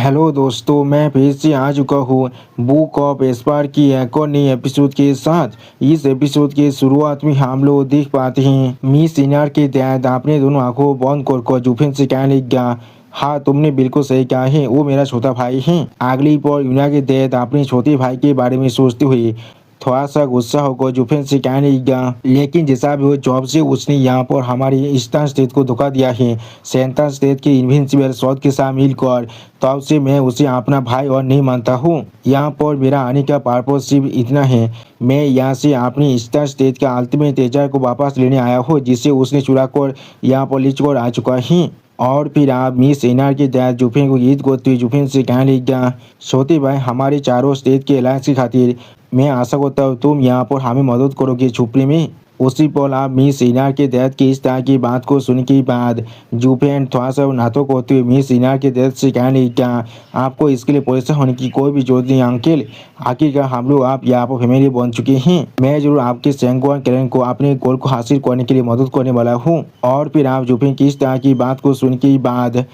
Hello दोस्तों, मैं फिर से आ चुका हूँ बुक ऑफ एस्पार की एक और नई एपिसोड के साथ। इस एपिसोड के शुरुआत में हम लोग देख पाते हैं मिस इनार के तहत अपने दोनों आंखों बंद कर जुफिन से कहने लग गया, हाँ तुमने बिल्कुल सही कहा है, वो मेरा छोटा भाई है। अगली पर यूना के तहत अपने छोटे भाई के बारे में सोचते हुए थोड़ा सा गुस्सा होकर जुफिन से कहने लगा, लेकिन जैसा भी हो जॉब से उसने यहाँ पर हमारी ईस्टर्न स्टेट को धोखा दिया है। सेंट्रल स्टेट के इन्विंसिबल शॉट के साथ मिलकर तब से मैं उसे अपना भाई और नहीं मानता हूँ। यहाँ पर मेरा आने का पर्पस सिर्फ इतना है, मैं यहाँ से अपनी ईस्टर्न स्टेट का अल्टीमेट ट्रेजर को वापस लेने आया हूँ जिसे उसने चुरा कर यहाँ पर लिच कर आ चुका है। और फिर आप मिस एनार के तहत जुफिन को ईद करते हुए जुफिन से कहने लगा, छोटे भाई हमारे चारों स्टेट के अलायंस की खातिर मैं आशा करता हूँ तुम यहाँ पर हमें मदद करोगे छुपने में। उसी पल आप मिस इनार के तहत की इस तरह की बात को सुनने के बाद जुफेन थोड़ा सा नाटक होते हुए मिस इनार के तहत से कहने लगा, आपको इसके लिए परेशान होने की कोई भी जरूरत नहीं अंकल। आखिरकार हम लोग आप यहाँ पर फैमिली बन चुके हैं। मैं जरूर आपके सेंगोन कैलेंड को अपने गोल को हासिल करने के लिए मदद करने वाला हूँ। और फिर आप जुफेन की इस तरह की बात को सुनने के बाद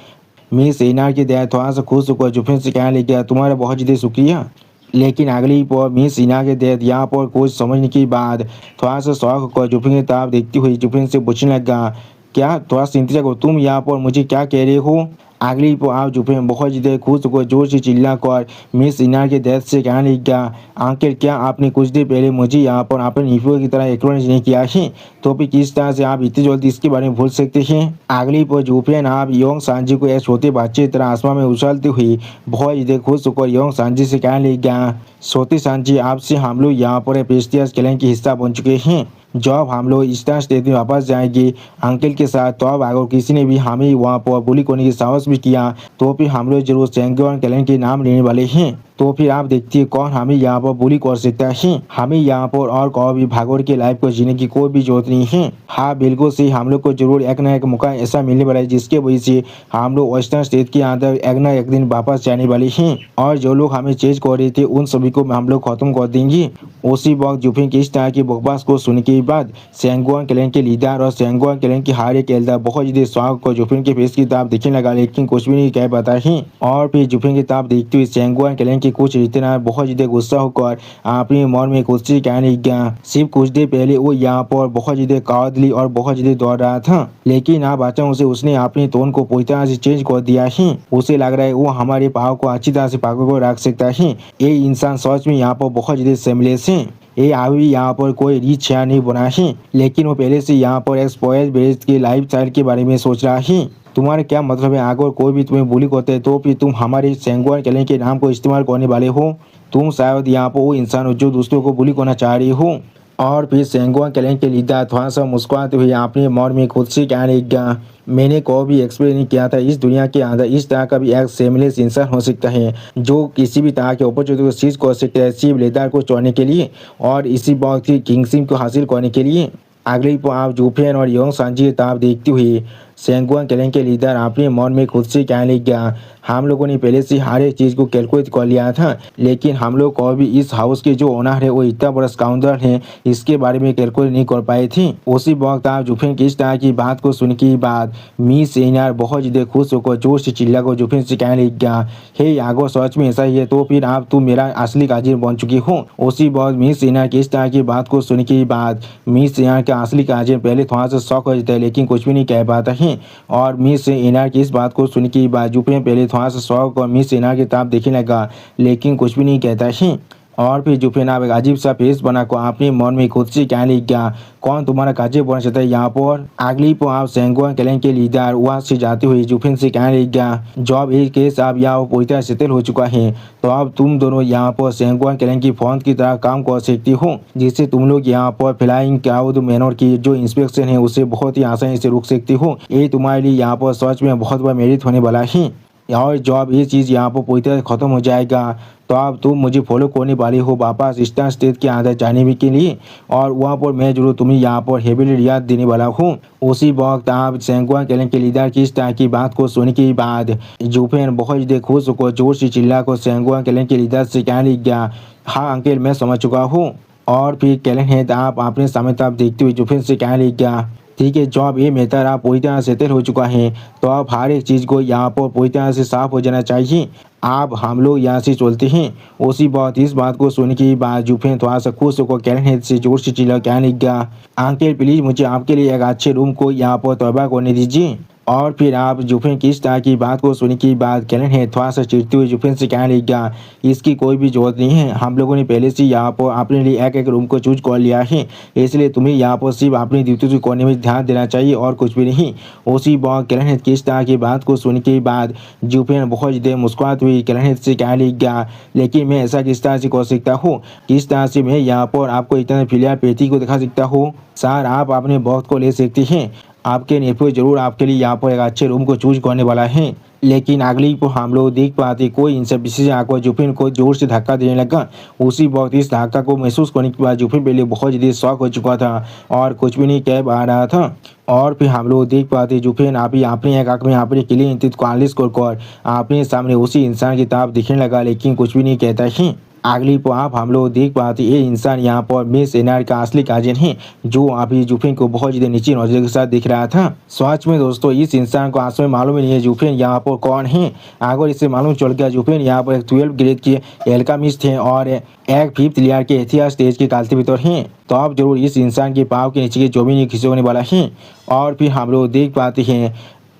मिस इनार के तहत थोड़ा सा खुश होकर जुफेन से कहने लगा, तुम्हारा बहुत ज़्यादा शुक्रिया। लेकिन अगली पर मिस इना के तहत यहाँ पर कुछ समझने के बाद थोड़ा सा शौक होकर जुफिन की तरफ देखती हुई जुफिन से पूछने लगा, क्या थोड़ा सा इंतजार करो, तुम यहाँ पर मुझे क्या कह रहे हो। अगली पर आप जुफिन बहुत ज़्यादा खुश होकर जोर से चिल्ला कर मिस इनार के तहत से कहने लगा, अंकल क्या आपने कुछ देर पहले मुझे यहाँ पर अपने निफियों की तरह एक्नॉलेज नहीं किया है, तो फिर किस तरह से आप इतनी जल्दी इसके बारे में भूल सकते हैं। अगली पर जुफिन आप योंग सांजी को एक छोटे बच्चे की तरह आसमान में उछलते हुए बहुत ज़्यादा खुश होकर योंग सांजी से कहने लगा, छोटी सांजी आपसे हम लोग यहाँ पर पेस्टियस कैलेंड के हिस्सा बन चुके हैं। जब हम लोग ईस्टर्न स्टेट में वापस जाएंगे अंकल के साथ, तो अब अगर किसी ने भी हमें वहाँ पर बुली करने की साहस भी किया तो फिर हम लोग जरूर सेंगोन कैलेंड के नाम लेने वाले हैं। तो फिर आप देखिए कौन हमें यहाँ पर बुली कर सकता है। हमें यहाँ पर और कभी भी भागोड़ के लाइफ को जीने की कोई भी जरूरत नहीं है। हाँ बिल्कुल सही, हम लोग को जरूर एक ना एक मौका ऐसा मिलने वाला है जिसके वजह से हम लोग वेस्टर्न स्टेट के अंदर एक ना एक दिन वापस जाने वाले हैं। और जो लोग हमें चेंज कर रहे थे उन सभी को हम लोग खत्म कर देंगे। उसी वक्त जुफिन की इस तरह की बकवास को सुनने के बाद सेंगोन कैलेंड के लीडर और सेंगोन कैलेंड के हर एक एल्डर बहुत ज़्यादा स्वागत को जुफिन के फेस की तरफ देखने लगा, लेकिन कुछ भी नहीं कह पाता है। और फिर जुफिन की तरफ देखते हुए सेंगोन कैलेंड के कुछ रिश्तेदार बहुत ज़्यादा गुस्सा होकर अपने मन में कुछ कहने लगा। सिर्फ कुछ देर पहले वो यहाँ पर बहुत ज़्यादा कावड़ली और बहुत ज़्यादा दौड़ रहा था, लेकिन अब अचानक से उसने अपनी टोन को पूरी तरह से चेंज कर दिया है। उसे लग रहा है वो हमारे पाव को अच्छी तरह से पकड़ कर रख सकता है। ये इंसान सच में यहाँ पर बहुत ज़्यादा सेमलेस है। ये अभी यहाँ पर कोई रिच शेयर नहीं बना है, लेकिन वो पहले से यहाँ पर एक स्पॉइल बेस्ड के लाइफ स्टाइल के बारे में सोच रहा है। तुम्हारा क्या मतलब है, अगर कोई भी तुम्हें बुली करते है तो फिर तुम हमारे सेंगोन कैलेंड के नाम को इस्तेमाल करने वाले हो। तुम शायद यहाँ पर वो इंसान हो जो दूसरों को बुली करना चाह रही हो। और फिर सेंगोन कैलेंड के लीडर थोड़ा सा मुस्कुराते हुए अपने मन में खुद से कहने लगा, मैंने को भी एक्सप्लेन नहीं किया था इस दुनिया के अंदर इस तरह का भी एक सेमलेस इंसान हो सकता है जो किसी भी तरह के अपॉर्चुनिटी को सीज कर सकता है सिर्फ लेदर को चढ़ने के लिए और इसी बात की किंगशिप को हासिल करने के लिए। अगली पर आप जुफेन और योंग सांजी की तरफ देखते हुए सेंगोन कैलेंड के लीडर अपने मन में खुद से कहने लग गया, हम लोगों ने पहले से हर एक चीज़ को कैलकुलेट कर लिया था, लेकिन हम लोग को भी इस हाउस के जो ओनर है वो इतना बड़ा स्काउंडर है इसके बारे में कैलकुलेट नहीं कर पाए थे। उसी वक्त आप जुफिन की इस तरह की बात को सुन के बाद मिस इनार बहुत ज़्यादा खुश होकर जोर से चिल्ला कर जुफिन से कहने लग गया, हे अगर सच में ऐसा ही है तो फिर आप तुम मेरा असली काजिर बन चुकी हो। उसी वक्त मिस इनार की इस तरह की बात को सुन के बाद मिस इनार का असली काजिर पहले थोड़ा सा शौक हो जाता है, लेकिन कुछ भी नहीं कह पाता है। और मिस इनार की इस बात को सुन के बाद जुफिन पहले थोड़ा सा शौक और मिस इनार की तरफ देखने लगा, लेकिन कुछ भी नहीं कहता है। और फिर जुफिन आप एक अजीब सा फेस बनाकर अपने मन में खुद से कहने लग गया, कौन तुम्हारा काजिर बनना चाहता है यहाँ पर। अगली पर आप सेंगोन कैलेंड के लीडर वहाँ से जाते हुए जुफिन से कहने लग गया, जब एक केस आप यहाँ पूरी तरह सेटल हो चुका है तो अब तुम दोनों यहाँ पर सेंगोन कैलेंड की फ्रंट की तरह काम कर सकती हो, जिससे तुम लोग यहाँ पर फ्लाइंग क्लाउड मैनर की जो इंस्पेक्शन है उसे बहुत ही आसानी से रोक सकती हो। ये तुम्हारे लिए यहाँ पर सच में बहुत बड़ा मेरिट होने वाला है। और जब ये चीज़ यहाँ पर पूरी तरह खत्म हो जाएगा तो अब तुम मुझे फॉलो करने वाली हो वापस ईस्टर्न स्टेट के अंदर जाने भी के लिए, और वहाँ पर मैं जरूर तुम्हें यहाँ पर हेवीली रियायत देने वाला हूँ। उसी वक्त आप सेंगोन कैलेंड के लीडर की इस तरह की बात को सुनने के बाद जुफेन बहुत ज़्यादा खुश होकर जोर से चिल्ला कर सेंगोन कैलेंड के लीडर से कहने लग गया, हाँ अंकल मैं समझ चुका हूँ। और फिर कैलेंड है आप अपने सामने तरफ देखते हुए जुफेन से कहने लग गया, ठीक है, जब ये मेहतर पूरी तरह से सेटल हो चुका है तो अब हर एक चीज़ को यहाँ पर पूरी तरह से साफ हो जाना चाहिए। अब हम लोग यहाँ से चलते हैं। उसी बात इस बात को सुन के बाद जुफेन थोड़ा सा खुश होकर कैरन से जोर से चिल्ला कहने लगा, अंकल प्लीज मुझे आपके लिए एक अच्छे रूम को यहाँ पर तौबा करने दीजिए। और फिर आप जुफेन की इस तरह की बात को सुनने के बाद कैरन है थोड़ा सा चिढ़ते हुए जुफेन से कहने लगा, इसकी कोई भी जरूरत नहीं है, हम लोगों ने पहले से यहाँ पर अपने लिए एक एक रूम को चूज कर लिया है, इसलिए तुम्हें यहाँ पर सिर्फ अपनी ड्यूटी को करने में ध्यान देना चाहिए और कुछ भी नहीं। उसी बात कैरन की इस तरह की बात को सुनने के बाद जुफेन बहुत देर मुस्कुराते हुए कैरन से कहने लगा, लेकिन मैं ऐसा किस तरह से कर सकता हूँ, किस तरह से मैं यहाँ पर आपको इतना फिलहाल पेटी को दिखा सकता हूँ। सर आप अपने बहुत को ले सकते हैं, आपके नेफे जरूर आपके लिए यहाँ पर एक अच्छे रूम को चूज करने वाला है। लेकिन अगली को हम लोग देख पाते कोई इन सब विशेष आकर जुफिन को जोर से धक्का देने लगा। उसी वक्त इस धक्का को महसूस करने के बाद जुफिन पहले बहुत ज़्यादा शॉक हो चुका था और कुछ भी नहीं कह पा रहा था। और फिर हम लोग देख पाते जुफिन अभी अपने एक आँख में अपने क्लियर इंतज़ार को एनालिस कर अपने सामने उसी इंसान की तरफ दिखने लगा, लेकिन कुछ भी नहीं कहता है। अगली पर आप हम लोग देख पाते ये इंसान यहाँ पर मिस एनआर का असली काजिन है, जो अभी जुफिन को बहुत ज़्यादा नीची नजर के साथ दिख रहा था। सच में दोस्तों इस इंसान को आज में मालूम ही नहीं है जुफिन यहाँ पर कौन है। अगर इसे मालूम चल गया जुफिन यहाँ पर एक 12 ग्रेड के एल्केमिस्ट थे और एक 5th लेयर के इतिहास स्टेज के कल्टिवेटर हैं, तो आप जरूर इस इंसान के पाँव के नीचे की जमीन खिंचवाने वाला है। और फिर हम लोग देख पाते हैं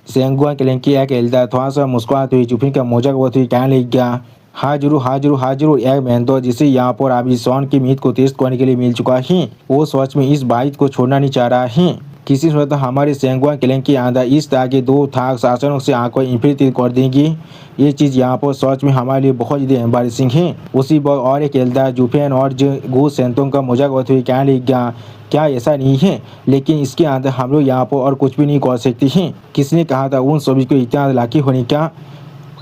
सेंगुआ के की एक एल्डर थोड़ा सा मुस्कुराते हुए जुफिन का मजाक होते हुए कहने लग गया, हाँ जरूर हाँ जरूर हाँ जरूर एक मेहनत जिसे यहाँ पर अभी सॉन की मीट को टेस्ट करने के लिए मिल चुका है, वो सच में इस बाइट को छोड़ना नहीं चाह रहा है। किसी सूरत हमारे सेंगुआ क्लैन के अंदर इस तरह के 2 थाक शासनों से आंखों इंफिनिटी कर देंगी। ये चीज़ यहाँ पर सच में हमारे लिए बहुत ज़्यादा एम्बारेसिंग है। उसी पर और एक एल्डर जुफेन और गो सेंतों का मजाक होते हुए कहने लग गया, क्या ऐसा नहीं है, लेकिन इसके अंदर हम लोग यहाँ पर और कुछ भी नहीं कर सकते हैं। किसने कहा था उन सभी को इतना लाकी होने का,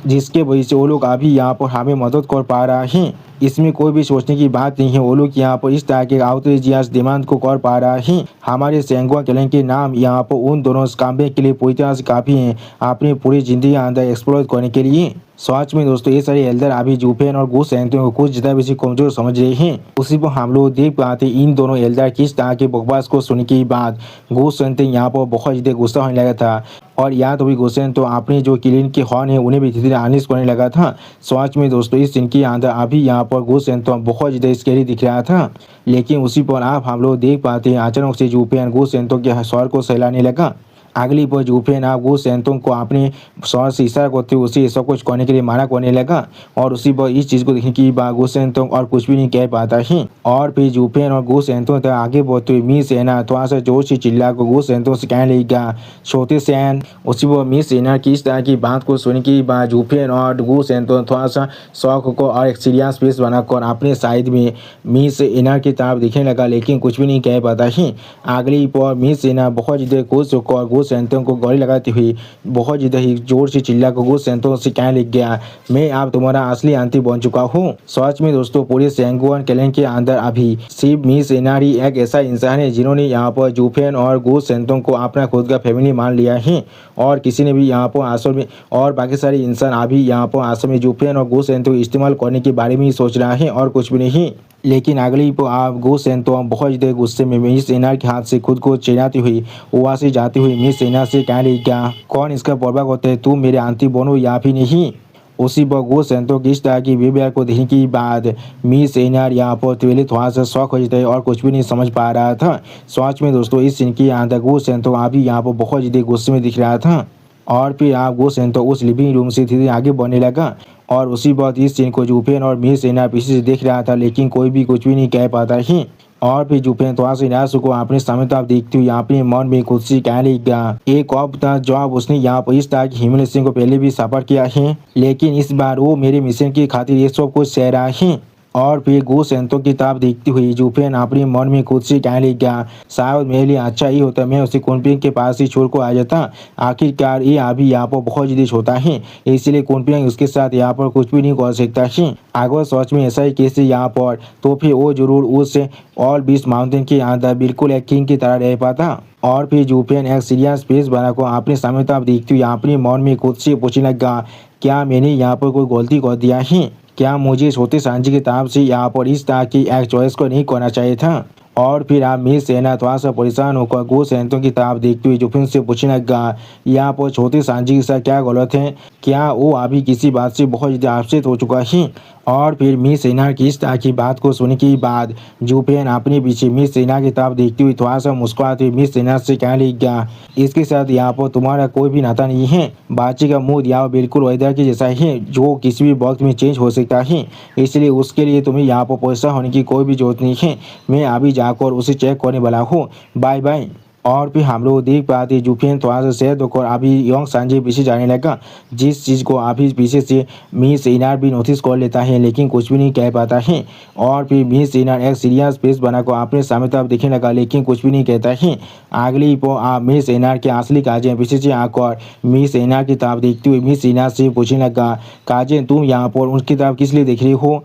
जिसके वजह से वो लोग अभी यहाँ पर हमें मदद कर पा रहा है। इसमें कोई भी सोचने की बात नहीं है, वो लोग यहाँ पर इस तरह के आउटरीच डिमांड को कर पा रहा है। हमारे सेंगुआ क्लैन के नाम यहाँ पर उन दोनों स्काम्बे के लिए पूरी तरह से काफ़ी हैं अपनी पूरी ज़िंदगी अंदर एक्सप्लोर करने के लिए। सच में दोस्तों ये सारे एल्डर अभी जुफेन और गो सेंतों को कुछ ज़्यादा बेसी कमजोर समझ रहे हैं। उसी पर हम लोग देख पाते इन दोनों एल्डर किस तरह के बकवास को सुनने के बाद गो सेंते यहाँ पर बहुत ज़्यादा गुस्सा होने लगा था और यहाँ तो भी गुस्सेन तो अपने जो क्लीन के हॉर्न है उन्हें भी धीरे धीरे आनिश करने लगा था। सच में दोस्तों इस सीन के अंदर अभी यहाँ पर गुस्सेन तो बहुत ज़्यादा स्केरी दिख रहा था। लेकिन उसी पर आप हम लोग देख पाते हैं अचानक से जुफेन गुस्सेन के स्वर को सहलाने लगा। अगली पर जुफेन आप गो सेंतों को अपने स्वर से इशारा करते हुए उसे सब कुछ करने के लिए मना करने लगा और उसी पर इस चीज़ को देखने की बाद गो सेंतों और कुछ भी नहीं कह पाता है। और फिर जुफेन और गो सेंतों तक आगे बढ़ते हुए मिस एना थोड़ा सा जोर से चिल्ला को गो सेंतों से कहने लगा, छोटे सैन। उसी पर मिस एना की इस तरह की बात को सुनने के बाद जुफेन और गो सेंतों थोड़ा सा शौक को और एक सीरियस फेस बनाकर अपने साइड में मिस एना की तरफ दिखने लगा, लेकिन कुछ भी नहीं कह पाता है। अगली पर मिस एना बहुत ज़्यादा खुश होकर गो सेंतों को गले लगाती हुई बहुत ज़्यादा ही जोर से चिल्ला को गो सेंतों से कहने लग गया, मैं अब तुम्हारा असली आंटी बन चुका हूँ। सच में दोस्तों पूरे सेंगुआन क्लैन के अंदर अभी सिर्फ मिस एनारी एक ऐसा इंसान है जिन्होंने यहाँ पर जुफेन और गो सेंतों को अपना खुद का फैमिली मान लिया है और किसी ने भी यहाँ पर आंसू में और बाकी सारे इंसान अभी यहाँ पर आंसू में जुफेन और गो सेंतों को इस्तेमाल करने के बारे में ही सोच रहा है और कुछ भी नहीं। लेकिन अगली पर आप गो सेंतो बहुत ज़्यादा गुस्से में मिस एनार के हाथ से खुद को चिढ़ाती हुई वहाँ से जाती हुई मिस एनार से कहने लगी, क्या कौन इसका परवाह करता है, तुम मेरे आंटी बनो या फिर नहीं। उसी पर गो सेंतो की इस तरह की बिहेवियर को देखने के बाद मिस एनार यहाँ पर त्वेले थोड़ा सा शौक हो जाता है और कुछ भी नहीं समझ पा रहा था। सच में दोस्तों इस सीन के अंदर गो सेंतो अभी यहाँ पर बहुत ज़्यादा गुस्से में दिख रहा था। और फिर आप गो सेंतो उस लिविंग रूम से धीरे आगे बढ़ने लगा और उसी बात इस सीन को जुफेन और मिस एनार पीछे से देख रहा था, लेकिन कोई भी कुछ भी नहीं कह पाता है। और फिर जुफेन थोड़ा सा निराश को अपने सामने तरफ देखते हुए अपने मन में खुद से कहने लगा, एक अब था जॉब उसने यहाँ पर इस तरह की ह्यूमैनिटी को पहले भी सफर किया है, लेकिन इस बार वो मेरे मिशन की खातिर ये सब कुछ सह रहा है। और फिर गो सेंतो की तरफ देखती हुई जुफेन अपने मन में खुद से कहने लगा, शायद मेरे लिए अच्छा ही होता मैं उसे कुनपिंग के पास ही छोड़ को आ जाता। आखिरकार ये अभी यहाँ पर बहुत ज़्यादा छोटा है, इसलिए कुनपिंग उसके साथ यहाँ पर कुछ भी नहीं कर सकता है। अगर सच में ऐसा ही केस यहाँ पर तो फिर वो जरूर उस ऑल बीस्ट माउंटेन के अंदर बिल्कुल एक किंग की तरह रह पाता। और फिर जुफेन एक सीरियस फेस बनाकर अपने सामने तरफ देखती हुई अपने मन में खुद से पूछने लगा, क्या मैंने यहाँ पर कोई गलती कर दिया है, क्या मुझे छोटे सांझी की तरफ से यहाँ पर इस तरह की एक चॉइस को नहीं करना चाहिए था। और फिर आप मिस एना थोड़ा सा परेशान होकर गोश एंटोन की तरफ देखते हुए जुफिन से पूछने लगा, यहाँ पर छोटे सांझी के साथ क्या गलत है? क्या वो अभी किसी बात से बहुत ज़्यादा अपसेट हो चुका है? और फिर मिस सेना की इस तरह की बात को सुनने के बाद जुफेन अपने पीछे मिस सेना की तरफ देखते हुए थोड़ा सा मुस्कुराते हुए मिस सेना से कहने लग गया, इसके साथ यहाँ पर तुम्हारा कोई भी नाता नहीं है। बाची का मूड यहाँ बिल्कुल वेदर के जैसा है जो किसी भी वक्त में चेंज हो सकता है, इसलिए उसके लिए तुम्हें यहाँ पर परेशान होने की कोई भी जरूरत नहीं है। मैं अभी जाकर उसे चेक करने वाला हूँ, बाय बाय। और फिर हम लोग देख पाते जुफिन थोड़ा सा सैड होकर अभी योंग सांझे पीछे जाने लगा, जिस चीज़ को अभी पीछे से मिस इनार भी नोटिस कर लेता है लेकिन कुछ भी नहीं कह पाता है। और फिर मिस इनार एक सीरियस फेस बनाकर अपने सामने तरफ देखने लगा लेकिन कुछ भी नहीं कहता है। अगली पर आप मिस इनार के असली काजें पीछे से आकर मिस इनार की तरफ देखते हुए मिस इनार से पूछने लगा, काजें तुम यहाँ पर उनकी तरफ किस लिए देख रही हो?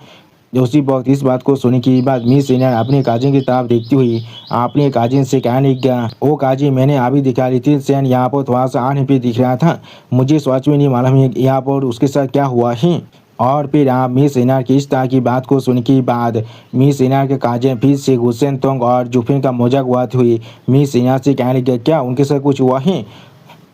उसी वक्त इस बात को सुनने के बाद मिस इनार अपने काजिन की तरफ देखती हुई अपने काजिन से कहने लग गया, ओ काजिन, मैंने अभी दिखा ऋतिक सेन यहाँ पर थोड़ा सा आने पे दिख रहा था, मुझे सच में नहीं मालूम है यहाँ पर उसके साथ क्या हुआ है। और फिर आप मिस इनार की इस तरह की बात को सुनने के बाद मिस इनार के काजिन फिर से गुस्सेन तोंग और जुफिन का मजाक उड़ाते हुए मिस इनार से कहने लग गया, क्या उनके साथ कुछ हुआ है?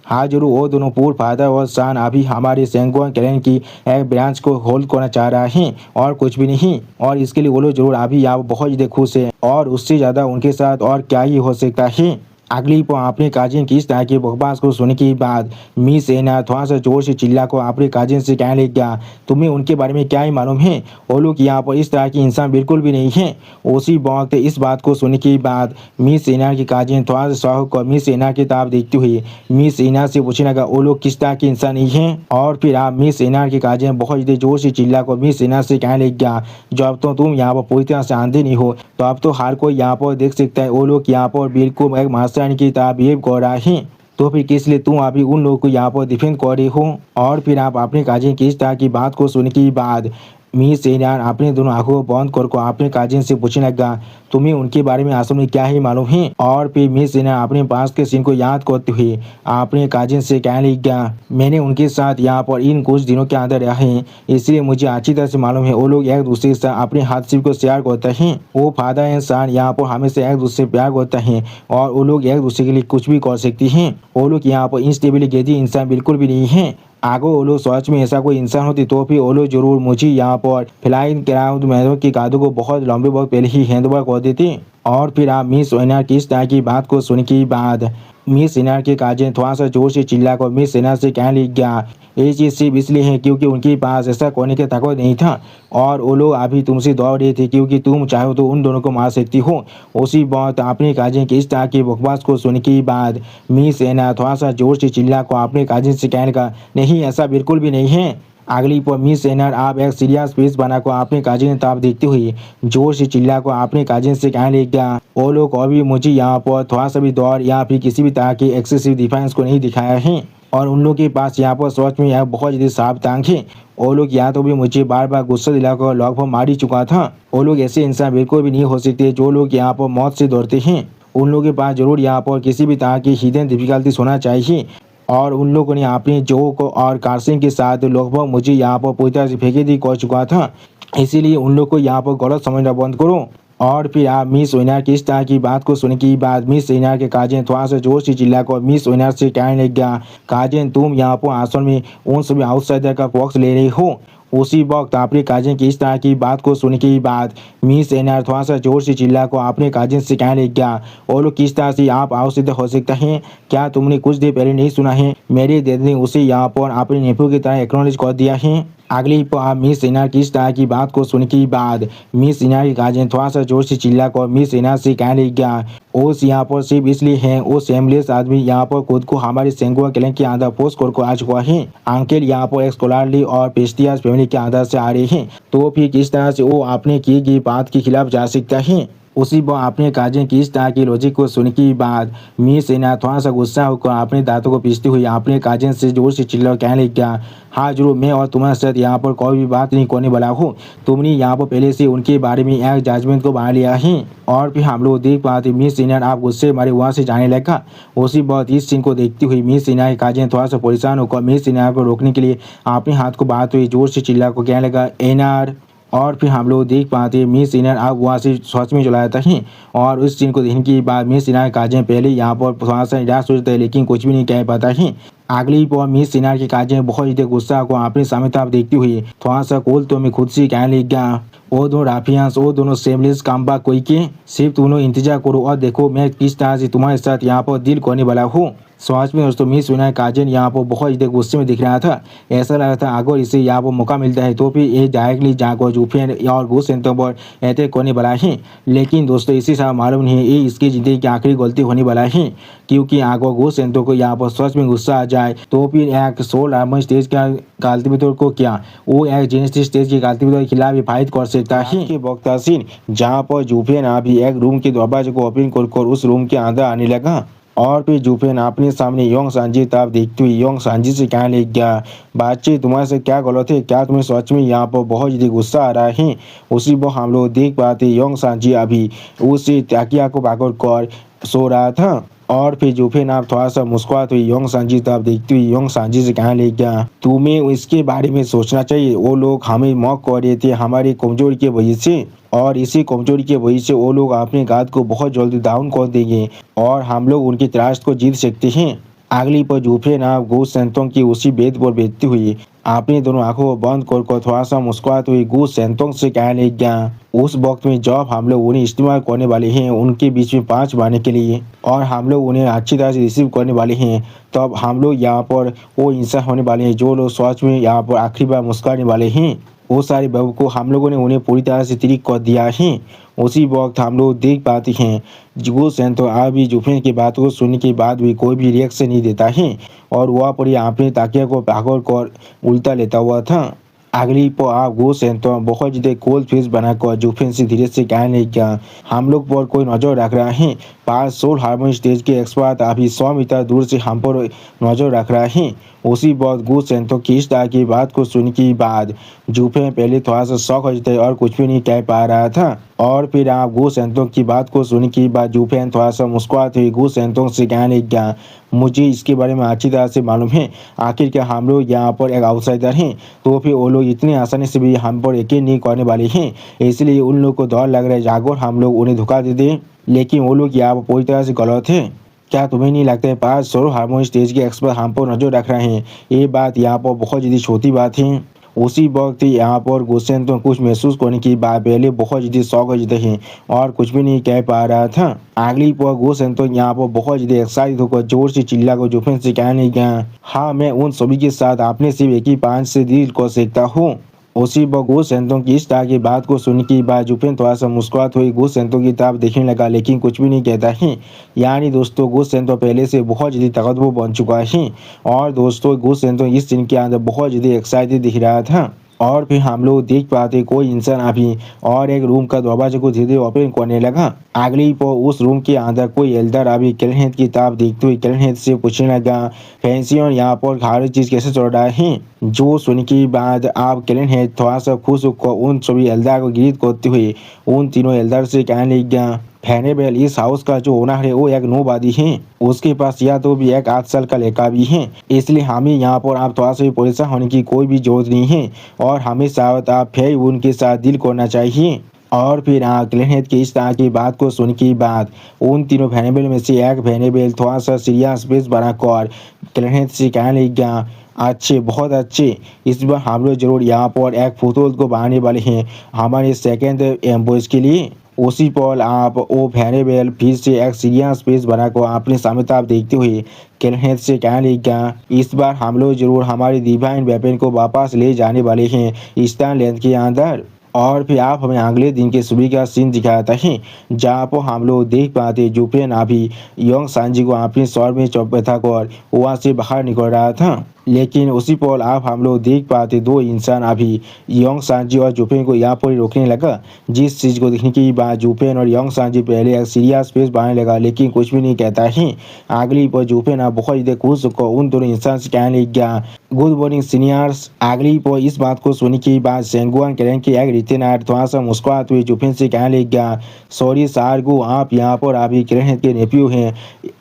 हाँ जरूर, वो दोनों पूर्व फादर और सन अभी हमारे सेंगोन क्लैन की एक ब्रांच को होल्ड करना चाह रहा है और कुछ भी नहीं, और इसके लिए वो लोग जरूर अभी यहाँ बहुत ज़्यादा खुश है और उससे ज़्यादा उनके साथ और क्या ही हो सकता है। अगली पर अपने काजिन की इस तरह की बकवास को सुनने के बाद मिस एना थोड़ा सा जोर से चिल्ला को अपने काजिन से कहने लग गया, तुम्हें उनके बारे में क्या ही मालूम है? वो लोग यहाँ पर इस तरह की इंसान बिल्कुल भी नहीं है। उसी वक्त इस बात को सुनने के बाद मिस एना की काजिन थोड़ा सा शौक और मिस एना की तरफ देखते हुए मिस एना से पूछने लगा, वो लोग किस तरह के इंसान नहीं है? और फिर आप मिस एना की काजिन बहुत ज़्यादा जोर से चिल्ला को मिस एना से कहने लग गया, जब तो तुम यहाँ पर पूरी तरह से आंधे नहीं हो तो अब तो हर कोई यहाँ पर देख सकता है वो लोग यहाँ पर बिल्कुल एक मास्टर की तरह बिहेव कर रहा है, तो फिर किस लिए तुम अभी उन लोगों को यहाँ पर डिफेंड कर रहे हो? और फिर आप अपने काजिन की इस तरह की बात को सुनने के बाद मिस इनार अपने दोनों आंखों को बंद कर अपने काजिन से पूछने लगा, तुम्हें उनके बारे में असल में क्या ही मालूम है? और फिर मिस इनार अपने पास के सीन को याद करते हुए अपने काजिन से कहने लग गया, मैंने उनके साथ यहाँ पर इन कुछ दिनों के अंदर रहा है, इसलिए मुझे अच्छी तरह से मालूम है वो लोग एक दूसरे के साथ अपने हादसे को शेयर करते हैं। वो फादर एंड सन यहाँ पर हमेशा एक दूसरे से प्यार करते हैं और वो लोग एक दूसरे के लिए कुछ भी कर सकती हैं। वो लोग यहाँ पर इंस्टेबल गेदी इंसान बिल्कुल भी नहीं है। आगे वो लोग सच में ऐसा कोई इंसान होती तो फिर वो लोग जरूर मुझे यहाँ पर फ्लाइंग क्राउड मैदों की गादों को बहुत लंबे वक्त पहले ही हैंडओवर कर देते। और फिर आप मिस इनार की इस तरह की बात को सुनने के बाद मिस इनार के काजिन थोड़ा सा जोर से चिल्लाकर मिस इनार से कहने लग गया, ये चीज़ सिर्फ इसलिए है क्योंकि उनके पास ऐसा करने की ताकत नहीं था और वो लोग अभी तुमसे दौड़ रहे थे क्योंकि तुम चाहो तो उन दोनों को मार सकती हो। उसी बात अपने काजिन की इस तरह की बकवास को सुनने के बाद मिस इनार थोड़ा सा जोर से चिल्ला को अपने काजिन से कहने का, नहीं ऐसा बिल्कुल भी नहीं है। अगली पर मिस एनर आप एक सीरियस फेस बनाकर अपने काजिन की तरफ देखते हुए जोर से चिल्ला को अपने काजिन से कहने लग गया, वो लोग अभी मुझे यहाँ पर थोड़ा सा भी दौड़ या फिर किसी भी तरह की एक्सेसिव डिफेंस को नहीं दिखाया है और उन लोगों के पास यहाँ पर सच में यह बहुत ज़्यादा साफ टांग है। वो लोग यहाँ तो भी मुझे बार बार गुस्सा दिलाकर लगभग मार ही चुका था। वो लोग ऐसे इंसान बिल्कुल भी नहीं हो सकते जो लोग यहाँ पर मौत से दौड़ते हैं। उन लोगों के पास जरूर यहाँ पर किसी भी तरह की हिडन डिफिकल्टीज होना चाहिए और उन लोगों ने अपने जो को और कार्सिंग के साथ लगभग मुझे यहाँ पर पूरी तरह से फेंके दी कर चुका था, इसीलिए उन लोग को यहाँ पर गलत समझना बंद करो। और फिर आप मिस विनर की इस तरह की बात को सुनने के बाद मिस विनर के काजिन थोड़ा सा जोर से चिल्लाकर मिस विनर से कहने लग गया, काजिन तुम यहाँ पर आसन में उन सभी आउटसाइडर का पक्ष ले रही हो। उसी वक्त अपने काजिन की इस तरह की बात को सुनने के बाद मिस एनआर थोड़ा सा जोर से चिल्ला को अपने काजिन से कहने लग गया, वो लोग किस तरह से आप आउटसाइडर हो सकता है? क्या तुमने कुछ देर पहले नहीं सुना है मेरे दैद ने उसे यहाँ पर अपने नेपो की तरह एक्नॉलेज कर दिया है। अगली पर मिस इनार की इस तरह की बात को सुनने के बाद मिस इनार की काजिन थोड़ा सा जोर से चिल्ला कर मिस इनार से कहने लग गया, ओस यहाँ पर सिर्फ इसलिए है वो सेमलेस आदमी यहाँ पर खुद को हमारे सेंगुआ क्लैन के अंदर पोस्ट कर आ चुका है। अंकल यहाँ पर एक स्कॉलरली और पेस्टियास फैमिली के अंदर से आ रहे हैं, तो फिर किस तरह से वो आपने की गई बात के खिलाफ जा सकता है। उसी पर अपने काजिन की इस तरह की लॉजिक को सुनने के बाद मिस इनार थोड़ा सा गुस्सा होकर अपने दांतों को पीसते हुए अपने काजिन से जोर से चिल्ला कहने लग गया, हाँ जरूर, मैं और तुम्हारे साथ यहाँ पर कोई भी बात नहीं करने वाला हूँ। तुमने यहाँ पर पहले से उनके बारे में एक जजमेंट को बना लिया है। और फिर हम लोग देख पाते मिस इनार आप गुस्से मारे वहाँ से जाने लगा। उसी बात इस सीन को देखते हुए मिस इनार के काजिन थोड़ा सा परेशान होकर मिस इनार को रोकने के लिए अपने हाथ को बढ़ाते हुए जोर से चिल्ला को कहने लगा, एनार और फिर हम लोग देख पाते हैं मिस सीनियर अब वहाँ से सच में चला जाता है और उस सीन को देखने के बाद मिस सीनियर काजें पहले यहाँ पर थोड़ा सा निराश सोचते हैं लेकिन कुछ भी नहीं कह पाता है। अगली बार मिस सीनियर की काजें बहुत ज़्यादा गुस्सा को अपने सामने ताप देखती हुई थोड़ा सा कोल तो मैं खुद से कहने लग गया, वो दोनों राफियास वो दोनों सेमलेस काम्बा कोई के सिर्फ तुम इंतजार करो और देखो मैं किस तरह से तुम्हारे साथ यहाँ पर डील करने वाला हूँ। सच में दोस्तों मिस विनायक काजन यहाँ पर बहुत ज़्यादा गुस्से में दिख रहा था। ऐसा लग रहा था अगर इसे यहाँ पर मौका मिलता है तो फिर ये डायरेक्टली जाकर जूफियन और गो सेंटों पर अटैक करने वाला है। लेकिन दोस्तों इसी साल मालूम नहीं है ये इसकी ज़िंदगी की आखिरी गलती होने वाला है, क्योंकि अगर गो सेंटो को यहाँ पर सच में गुस्सा आ जाए तो फिर एक सोल आर्मर स्टेज का काल्टिवेटर को क्या वो एक जेनेसिस स्टेज के काल्टिवेटर के खिलाफ फाइट कर सकता है। के वक्त सीन जहाँ पर जूफियन अभी एक रूम के दरवाजे को ओपन कर उस रूम के अंदर आने लगा और फिर जूफियन अपने सामने योंग सांजी तब देखते हुए योंग सांजी से कहने लग गया, बातचीत तुम्हारे से क्या गलत है, क्या तुम्हें सच में यहाँ पर बहुत ज़्यादा गुस्सा आ रहा है। उसी पर हम लोग देख पाते योंग सांजी अभी उसी ताकिया को पकड़ कर सो रहा था और फिर जूफियन आप थोड़ा सा मुस्कुराते हुए योंग सांजी तब देखते हुए योंग सांजी से कहने लग गया, तुम्हें इसके बारे में सोचना चाहिए, वो लोग हमें मौक कर रहे थे हमारी कमजोरी की वजह से और इसी कमजोरी की वजह से वो लोग अपने गाद को बहुत जल्दी डाउन कर देंगे और हम लोग उनकी तराश को जीत सकते हैं। अगली पर जूफियन आप गो सेंतोंग की उसी बेद पर बैठती हुई अपनी दोनों आंखों को बंद कर थोड़ा सा मुस्कुराते हुई गो सेंतोंग से कहने लग गया, उस वक्त में जब हम लोग उन्हें इस्तेमाल करने वाले हैं उनके बीच में 5 मारने के लिए और हम लोग उन्हें अच्छी तरह से रिसीव करने वाले हैं, तब हम लोग यहाँ पर वो इंसान होने वाले हैं जो लोग सच में यहाँ पर आखिरी बार मुस्कुराने वाले हैं। वो सारे बब को हम लोगों ने उन्हें पूरी तरह से तिरिक कर दिया है। उसी वक्त हम लोग देख पाते हैं गो सेंतो अभी जूफियन की बात को सुनने के बाद भी कोई भी रिएक्शन नहीं देता है और वह पर अपने ताकिया को पकड़ कर उल्टा लेता हुआ था। अगली पर आप गो सेंतो बहुत ज़्यादा कोल्ड फेस बनाकर जूफियन से धीरे से कहने लगा, हम लोग पर कोई नज़र रख रहा है, 5 सोल हार्मोनी स्टेज के एक्सपर्ट अभी 100 मीटर दूर से हम पर नज़र रख रहा है। उसी वक्त गो सेंतो की इस तरह की बात को सुन के बाद जूफियन पहले थोड़ा सा शॉक हो जाता है और कुछ भी नहीं कह पा रहा था और फिर आप गो सेंतो की बात को सुन के बाद जूफियन थोड़ा सा मुस्कुराते हुए गो सेंतो से कहने लगा, मुझे इसके बारे में अच्छी तरह से मालूम है, आखिर क्या हम लोग यहाँ पर एक आउटसाइडर हैं तो फिर वो लोग इतनी आसानी से भी हम पर यकीन नहीं करने वाले हैं, इसलिए उन लोग को डर लग रहा है अगर हम लोग उन्हें धोखा दे दें, लेकिन वो लोग यहाँ पर पूरी तरह से गलत है। क्या तुम्हें नहीं लगता है 5 सोलो हार्मोनी स्टेज के एक्सपर्ट हम पर नजर रख रहे हैं, ये बात यहाँ पर बहुत ज़्यादा छोटी बात है। उसी वक्त यहाँ पर गुस्सेन तो कुछ महसूस करने की बात पहले बहुत ज़्यादा शौक हो जाते हैं और कुछ भी नहीं कह पा रहा था। अगली पर गुस्सेन तो यहाँ पर बहुत ज़्यादा एक्साइटेड होकर जोर से चिल्ला को जूफियन से कहने गया, हाँ मैं उन सभी के साथ अपने सिर्फ एक ही 5 से डील कर सकता हूँ। उसी पर गो सेंतों की इस तरह की बात को सुनने के बाद जूफियन थोड़ा सा मुस्कुरात हुई गो सेंतों की तरफ देखने लगा लेकिन कुछ भी नहीं कहता है। यानी दोस्तों गो सेंतो पहले से बहुत ज़्यादा ताकतवर बन चुका है और दोस्तों गो सेंतो इस सीन के अंदर बहुत ज़्यादा एक्साइटेड दिख रहा था और फिर हम लोग देख पाते कोई इंसान अभी और एक रूम का दरवाजे को धीरे धीरे ओपन करने लगा। अगली पर उस रूम के अंदर कोई एल्डर अभी कैलेनहेड की किताब देखते हुए कैलेनहेड से पूछने लगा, फैंसी और यहाँ पर हर चीज़ कैसे चल रहा है। जो सुन के बाद आप कैलेनहेड थोड़ा सा खुश होकर उन सभी एल्डर को ग्रीट करते हुए उन तीनों एल्डर से कहने लग गया, फैनेबल इस हाउस का जो ओनर है वो एक नोबादी है, उसके पास या तो भी एक 8 साल का लड़का भी है, इसलिए हमें यहाँ पर आप थोड़ा सा भी परेशान होने की कोई भी जरूरत नहीं है और हमें साथ आप फे उनके साथ डील करना चाहिए। और फिर कैलेनहेड की इस तरह की बात को सुन के बाद उन तीनों फैनेबल में से एक फैनेबल थोड़ा सा सीरियस स्पेस बनाकर कैलेनहेड से कहने लग गया, अच्छे बहुत अच्छे, इस बार हम लोग जरूर यहाँ पर एक फुटबॉल को बनाने वाले हैं हमारे सेकेंड एम्बोज के लिए। उसी पर आप वो फैनेबल फिर से एक सीरियस स्पेस बनाकर अपने सामने आप देखते हुए कैलेनहेड से कहने लगा, इस बार हम लोग जरूर हमारी डिवाइन वेपन को वापस ले जाने वाले हैं ईस्टर्न लेंथ के अंदर। और फिर आप हमें अगले दिन के सुबह का सीन दिखाता है जहाँ पर हम लोग देख पाते जूफियन अभी योंग सांजी को अपने सर में बैठा कर वहाँ से बाहर निकल रहा था, लेकिन उसी पर आप हम लोग देख पाते 2 इंसान अभी योंग सांजी और जूफियन को यहाँ पर रोकने लगा। जिस चीज़ को देखने के बाद जूफियन और योंग सांजी पहले एक सीरियस स्पेस बनाने लगा लेकिन कुछ भी नहीं कहता है। अगली पर जूफियन आप बहुत ज़्यादा खुश होकर उन दोनों इंसान से कहने लग गया, गुड मॉर्निंग सीनियर्स। अगली पर इस बात को सुनने के बाद सेंगुआन कैलेन के एक रिटेनर थोड़ा सा मुस्कुराते हुए जूफियन से कहने लग गया, सॉरी सारगू आप यहाँ पर अभी कैलेन के नेफ्यू हैं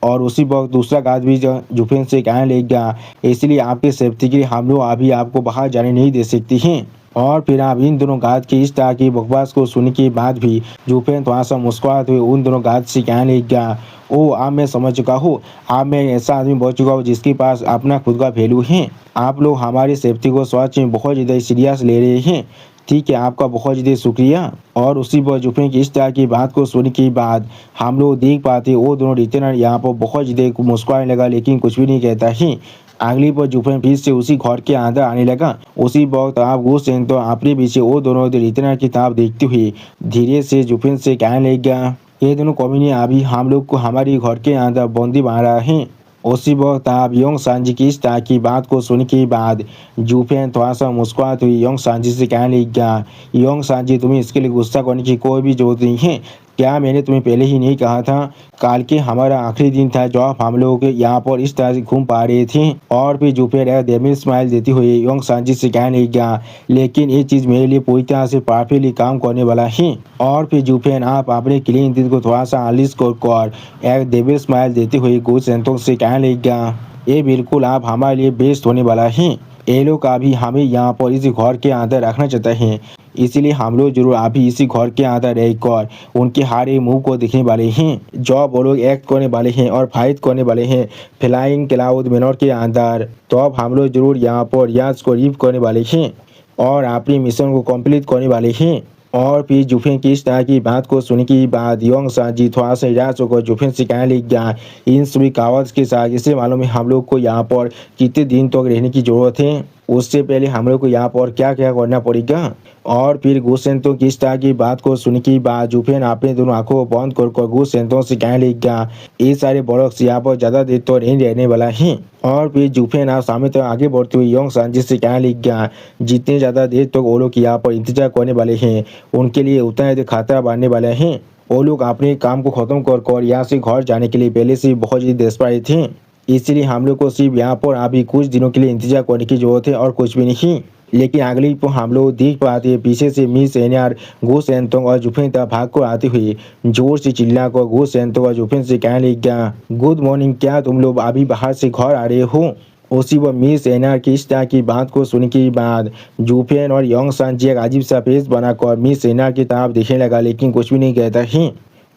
और उसी वक्त दूसरा गार्ड भी जूफियन से कहने लग गया, इसलिए आप आपके सेफ्टी के लिए हम लोग अभी आपको बाहर जाने नहीं दे सकती हैं। और फिर आप इन दोनों गार्ड की इस तरह की बकवास को सुनने के बाद भी जुफेन थोड़ा सा मुस्कुराते हुए उन दोनों गार्ड से कहने लगा, ओ अब मैं समझ चुका हूँ, अब मैं ऐसा आदमी बन चुका हूँ जिसके पास अपना खुद का वैल्यू है। आप लोग हमारी सेफ्टी को सच में बहुत ज़्यादा सीरियस ले रहे हैं। ठीक है, आपका बहुत ज़्यादा शुक्रिया। और उसी पर जुफेन की इस तरह की बात को सुनने के बाद हम लोग देख पाते वो दोनों रिटेनर यहाँ पर बहुत ज़्यादा मुस्कुराने लगा, लेकिन कुछ भी नहीं कहता है। अगली पर जुफेन फिर से उसी घर के अंदर आने लगा। उसी वक्त आप गो सेन तो अपने पीछे वो दोनों रिटेनर की तरफ देखते हुए धीरे से जुफेन से कहने लगा, ये दोनों कमीने अभी हम लोग को हमारी घर के अंदर बंदी बना रहा है। उसी वक्त आप योंग सांजी की इस तरह की बात को सुनने के बाद जुफेन थोड़ा सा मुस्कुराते हुए योंग सांजी से कहने लगा, योंग सांजी तुम्हें इसके लिए गुस्सा करने की कोई भी जरूरत नहीं है। क्या मैंने तुम्हें पहले ही नहीं कहा था? कल के हमारा आखिरी दिन था जब हम लोग यहाँ पर इस तरह से घूम पा रहे थे। और फिर जुफेन देमिल स्माइल देते हुए योंग सांजी से कहने लगा, लेकिन ये चीज़ मेरे लिए पूरी तरह से परफेक्टली काम करने वाला है। और फिर जुफेन आप अपने क्लीन दिल को थोड़ा सा अनलिश कर एक डेविल स्माइल देते हुए गो सेंटोंग से कहने लगा, ये बिल्कुल आप हमारे लिए बेस्ट होने वाला है। ये लोग अभी हमें यहाँ पर इसी घर के अंदर रखना चाहते हैं, इसीलिए हम लोग जरूर अभी इसी घर के अंदर रहकर उनके हर एक मूव को देखने वाले हैं, जब वो लोग एक्ट करने वाले हैं और फाइट करने वाले हैं फ्लाइंग क्लाउड मैनर के अंदर। तो अब हम लोग जरूर यहाँ पर याज को रिव करने वाले हैं और अपनी मिशन को कंप्लीट करने वाले हैं। और फिर जुफेन की इस तरह की बात को सुनने के बाद योंग सांजी थोड़ा सा निराश होकर जुफेन से कहने लग गया, इन सभी कावज के साथ इसे मालूम है हम लोग को यहाँ पर कितने दिन तक रहने की जरूरत है, उससे पहले हम लोग को यहाँ पर क्या क्या करना पड़ेगा। और फिर गो सेंटों की इस तरह की बात को सुनने के बाद जुफेन अपने दोनों आंखों को बंद कर गो सेंटों से कहने लग गया, ये सारे बॉक्स यहाँ पर ज़्यादा देर तो नहीं रहने वाला है। और फिर जुफेन आप सामने तक आगे बढ़ते हुए योंग सांजी से कहने लग गया, जितने ज़्यादा देर तक वो लोग यहाँ पर इंतजार करने वाले हैं उनके लिए उतना ही खतरा बढ़ने वाला है। वो लोग अपने काम को ख़त्म कर यहाँ से घर जाने के लिए पहले से बहुत ज़्यादा डेस्परेट थे, इसलिए हम लोग को सिर्फ यहाँ पर अभी कुछ दिनों के लिए इंतजार करने की जरूरत है और कुछ भी नहीं। लेकिन अगली पर हम लोग देख पाते हैं पीछे से मिस एनआर गो सेंटोंग और जुफेन तक भाग कर आते हुए जोर से चिल्ला कर गो सेंटोंग और जुफेन से कहने लग गया, गुड मॉर्निंग, क्या तुम लोग अभी बाहर से घर आ रहे हो? उसी वक्त मिस एनआर की इस तरह की बात को सुनने के बाद जुफेन और योंग सांजी एक अजीब सा फेस बनाकर मिस एनआर की तरफ देखने लगा, लेकिन कुछ भी नहीं कहता है।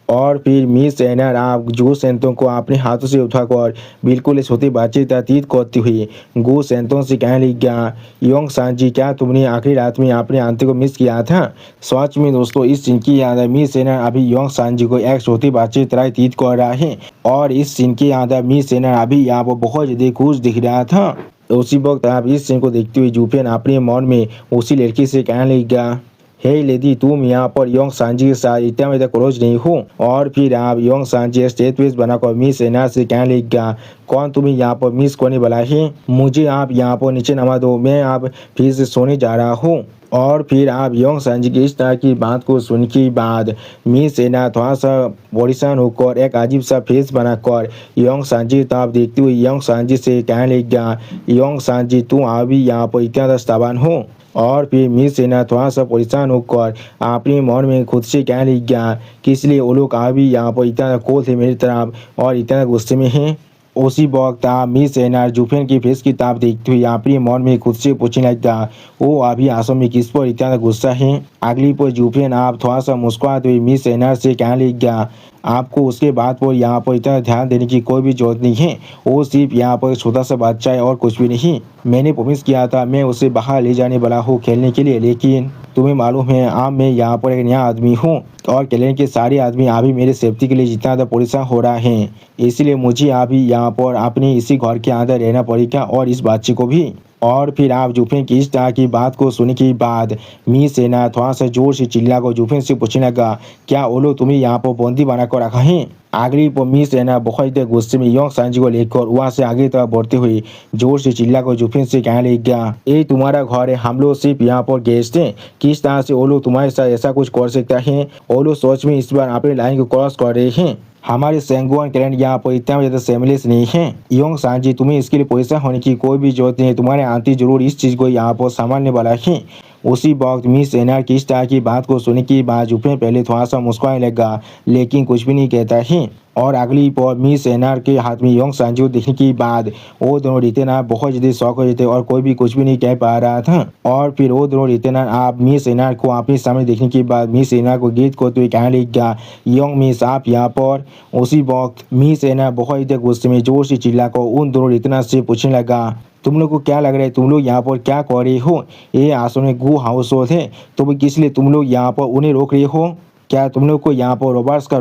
और फिर मिस एनआर आप गो सेंटोंग को अपने हाथों से उठाकर बिल्कुल छोटी बातचीत अतीत करती हुई गो सेंटोंग से कहने लग गया, योंग सांजी, क्या तुमने आखिरी रात में अपने आंटी को मिस किया था? सच में दोस्तों, इस सीन की याद मिस एनआर अभी योंग सांजी को एक छोटी बातचीत अतीत कर रहा है और इस सीन की याद मिस एनआर अभी यहाँ पर बहुत ज़्यादा खुश दिख रहा था। उसी वक्त आप इस सीन को देखते हुए जुफेन अपने मन में उसी लड़की से कहने लग गया, हे लेडी, तुम यहाँ पर योंग सांजी के साथ इतना ज़्यादा क्लोज नहीं हो। और फिर आप योंग सांजी स्टेट पेज बनाकर मिस एनआर से कहने लग गया, कौन तुम्हें यहाँ पर मिस करने वाला है? मुझे आप यहाँ पर नीचे नमा दो, मैं आप फिर से सोने जा रहा हूँ। और फिर आप योंग सांजी की इस तरह की बात को सुन के बाद मिस एनआर थोड़ा सा परेशान होकर एक अजीब सा फेस बनाकर योंग सांजी की तरफ देखते हुए योंग सांजी से कहने लग गया, योंग सांजी, तुम अभी यहाँ पर इतना ज़्यादा सावधान हो। और फिर मिस एनआर थोड़ा सा परेशान होकर अपने मन में खुद से कहने लग गया कि इसलिए वो लोग अभी यहाँ पर इतना कोल थे मेरी तरफ और इतना गुस्से में हैं। उसी वक्त आप मिस एनआर जुफेन की फेस की तरफ देखते हुए अपने मन में खुद से पूछने लगा, वो अभी आंसू में किस पर इतना गुस्सा है? अगली पर जुफेन आप थोड़ा सा मुस्कुराते हुए मिस एनआर से कहने लग गया, आपको उसके बात पर यहाँ पर इतना ध्यान देने की कोई भी जरूरत नहीं है, वो सिर्फ यहाँ पर छोटा सा बच्चा है और कुछ भी नहीं। मैंने प्रॉमिस किया था मैं उसे बाहर ले जाने वाला हूँ खेलने के लिए, लेकिन तुम्हें मालूम है अब मैं यहाँ पर एक नया आदमी हूँ और कैलेंडर के सारे आदमी अभी मेरे सेफ्टी के लिए जितना ज़्यादा परेशान हो रहा है, इसलिए मुझे अभी यहाँ पर अपने इसी घर के अंदर रहना पड़ेगा और इस बच्चे को भी। और फिर आप जुफेन की इस तरह की बात को सुनने के बाद मिस एनआर थोड़ा सा जोर से चिल्ला कर जुफेन से पूछने लगा, क्या वो लोग तुम्हें यहाँ पर बंदी बना कर रखा है? अगली पर मिस एनआर बहुत ही गुस्से में योंग सांजी को लेकर वहाँ से आगे तरफ बढ़ते हुए जोर से चिल्ला कर जुफेन से कहने लग गया, ये तुम्हारा घर है, हम लोग सिर्फ यहाँ पर गेस्ट हैं, किस तरह से वो लोग तुम्हारे साथ ऐसा कुछ कर सकता है? वो लोग सोच में इस बार अपनी लाइन को क्रॉस कर रहे हैं, हमारे सेंगुआन कैलेंडर यहाँ पर इतना ज़्यादा सेमलेस नहीं है। योंग सांजी, तुम्हें इसके लिए पैसा होने की कोई भी जरूरत नहीं है, तुम्हारे आंटी जरूर इस चीज़ को यहाँ पर संभालने वाला है। उसी वक्त मिस एनआर की इस तरह की बात को सुनने के बाद जुफेन पहले थोड़ा सा मुस्कुराने लगा, लेकिन कुछ भी नहीं कहता है। और अगली पल मिस एनआर के हाथ में योंग सांजू देखने के बाद वो दोनों रितेना बहुत जल्दी शौक हो जाते और कोई भी कुछ भी नहीं कह पा रहा था। और फिर वो दोनों रितेना आप मिस एनआर को अपने सामने देखने के बाद मिस एनआर को गीत को तो कहने लगा, योंग मिस आप यहाँ पर। उसी वक्त मिस एनआर बहुत ही गुस्से में जोर से चिल्लाकर उन दोनों रितेना से पूछने लगा, तुम लोग को क्या लग रहा है, तुम लोग यहाँ पर क्या कर रहे हो? ये आसो में गु हाउस होल्ड है, तो किस लिए तुम लोग यहाँ पर उन्हें रोक रहे हो? क्या तुम लोग को यहाँ पर रोबार्स का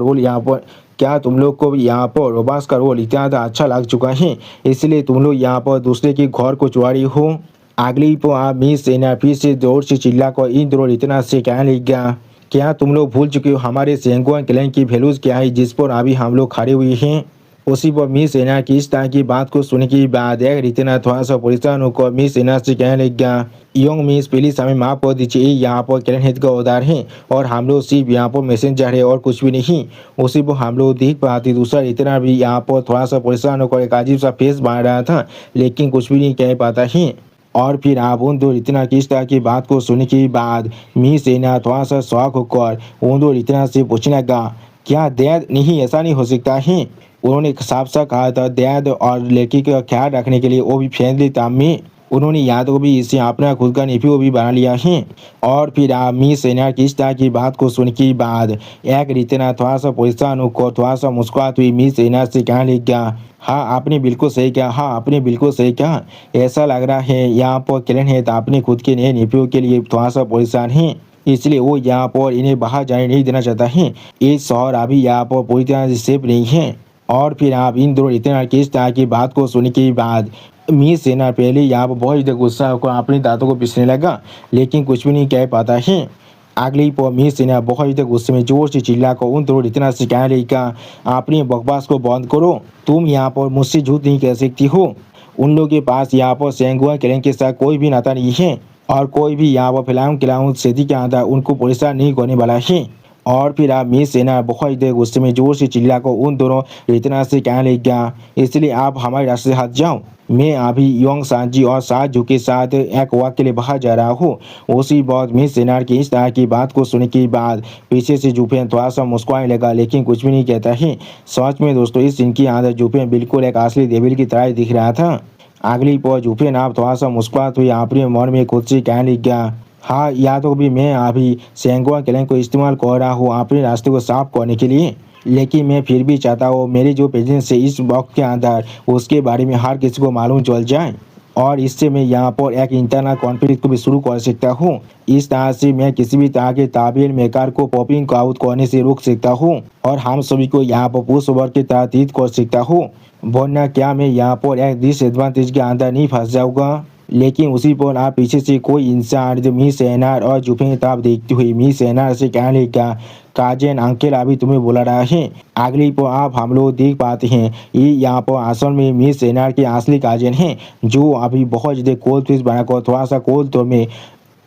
रोल इतना अच्छा लग चुका है, इसलिए तुम लोग यहाँ पर दूसरे के घर को चुरा रही हो? अगली पर आप मिस एनआर फिर से जोर से चिल्लाकर इन दोनों रितेना से कहने लग गया, क्या तुम लोग भूल चुके हो हमारे सेंगुआन क्लैन की वैल्यूज क्या है जिस पर अभी हम लोग खड़े हुए हैं? उसी पर मिस एनआर की इस तरह की बात को सुनने के बाद एक रितेना थोड़ा सा परेशान होकर मिस एनआर से कहने लग गया, योंग मिस प्लीज हमें माफ कर दीजिए, यहाँ पर क्लैन हेड का उदार है और हम लोग सिर्फ यहाँ पर मैसेंजर है और कुछ भी नहीं। उसी पर हम लोग देख पाते दूसरा रितेना भी यहाँ पर थोड़ा सा परेशान होकर एक अजीब सा फेस बना रहा था, लेकिन कुछ भी नहीं कह पाता है। और फिर आप उन दो रितेना की इस तरह की बात को सुनने के बाद मिस एनआर थोड़ा सा शौक होकर उन दो रितेना से पूछने लगा, क्या दयाद नहीं, ऐसा नहीं हो सकता है? उन्होंने साफ साफ कहा था दयाद और लड़की का ख्याल रखने के लिए वो भी फैसले ताम में उन्होंने याद को भी इसे अपना खुद का नेफ्यू भी बना लिया है। और फिर आप मिस एनआर की इस तरह की बात को सुनने के बाद एक रितेना थोड़ा सा परेशान होकर थोड़ा सा मुस्कुराती हुई मिस एनआर से कहने लग गया, हाँ आपने बिल्कुल सही कहा, हाँ आपने बिल्कुल सही कहा। ऐसा लग रहा है यहाँ पर किरण है तो अपने खुद के नए नेफ्यू के लिए थोड़ा सा परेशान है, इसलिए वो यहाँ पर इन्हें बाहर जाने नहीं देना चाहता है। ये शहर अभी यहाँ पर पूरी तरह से सेफ नहीं है। और फिर आप इन दोनों रितेना की इस तरह की बात को सुनने के बाद मिस एनआर पहले यहाँ पर बहुत ज़्यादा गुस्सा होकर अपने दांतों को पीसने लगा, लेकिन कुछ भी नहीं कह पाता है। अगली पल मिस एनआर बहुत ज़्यादा गुस्से में जोर से चिल्लाकर उन दोनों रितेना से कहने लगा, अपनी बकवास को बंद करो, तुम यहाँ पर मुझसे झूठ नहीं कह सकती हो। उन लोगों के पास यहाँ पर सेंगुआ क्लैन के साथ कोई भी नाता नहीं है और कोई भी यहाँ पर फिलहाल खिलाऊं सेदी के अंदर उनको परेशान नहीं करने वाला है। और फिर आप मिस एनआर बहुत देर गुस्से में जोर से चिल्लाकर उन दोनों रितेना से कहने लग गया, इसलिए आप हमारे रास्ते से हट जाओ, मैं अभी योंग सांजी और साजू के साथ एक वक्त के लिए बाहर जा रहा हूँ। उसी वक्त मिस एनआर की इस तरह की बात को सुनने के बाद पीछे से जुफेन थोड़ा सा मुस्कुराने लगा, लेकिन कुछ भी नहीं कहता है। सच में दोस्तों इस सीन के अंदर जुफेन बिल्कुल एक असली डेविल की तरह दिख रहा था। अगली पल जुफेन आप थोड़ा सा मुस्कुराते हुए अपने मन में खुद से कहने लग गया, हाँ या तो भी मैं अभी सेंगुआ क्लैन को इस्तेमाल कर रहा हूँ अपने रास्ते को साफ करने के लिए, लेकिन मैं फिर भी चाहता हूँ मेरी जो प्रेजेंस है इस वक्त के अंदर उसके बारे में हर किसी को मालूम चल जाए और इससे मैं यहाँ पर एक इंटरनल कॉन्फ्लिक्ट को भी शुरू कर सकता हूँ। इस तरह से मैं किसी भी तरह के ताबीर मेकर को पॉपिंग आउट करने से रोक सकता हूँ और हम सभी को यहाँ पर पुश ओवर की तरह तीत कर सकता हूँ, वरना क्या मैं यहाँ पर एक डिसएडवांटेज के अंदर नहीं फंस जाऊँगा। लेकिन उसी पर आप पीछे से कोई इंसान जो मिस एनआर और जुफेन ताब देखती हुई मिस एनआर से कहने लगा, काजन अंकल अभी तुम्हें बुला रहा है। अगली पर आप हम लोग देख पाते हैं ये यहाँ पर असल में मिस एनआर के असली काजन हैं जो अभी बहुत ज़्यादा कोल्ड फ्रिज बनाकर थोड़ा सा कोल्ड तो में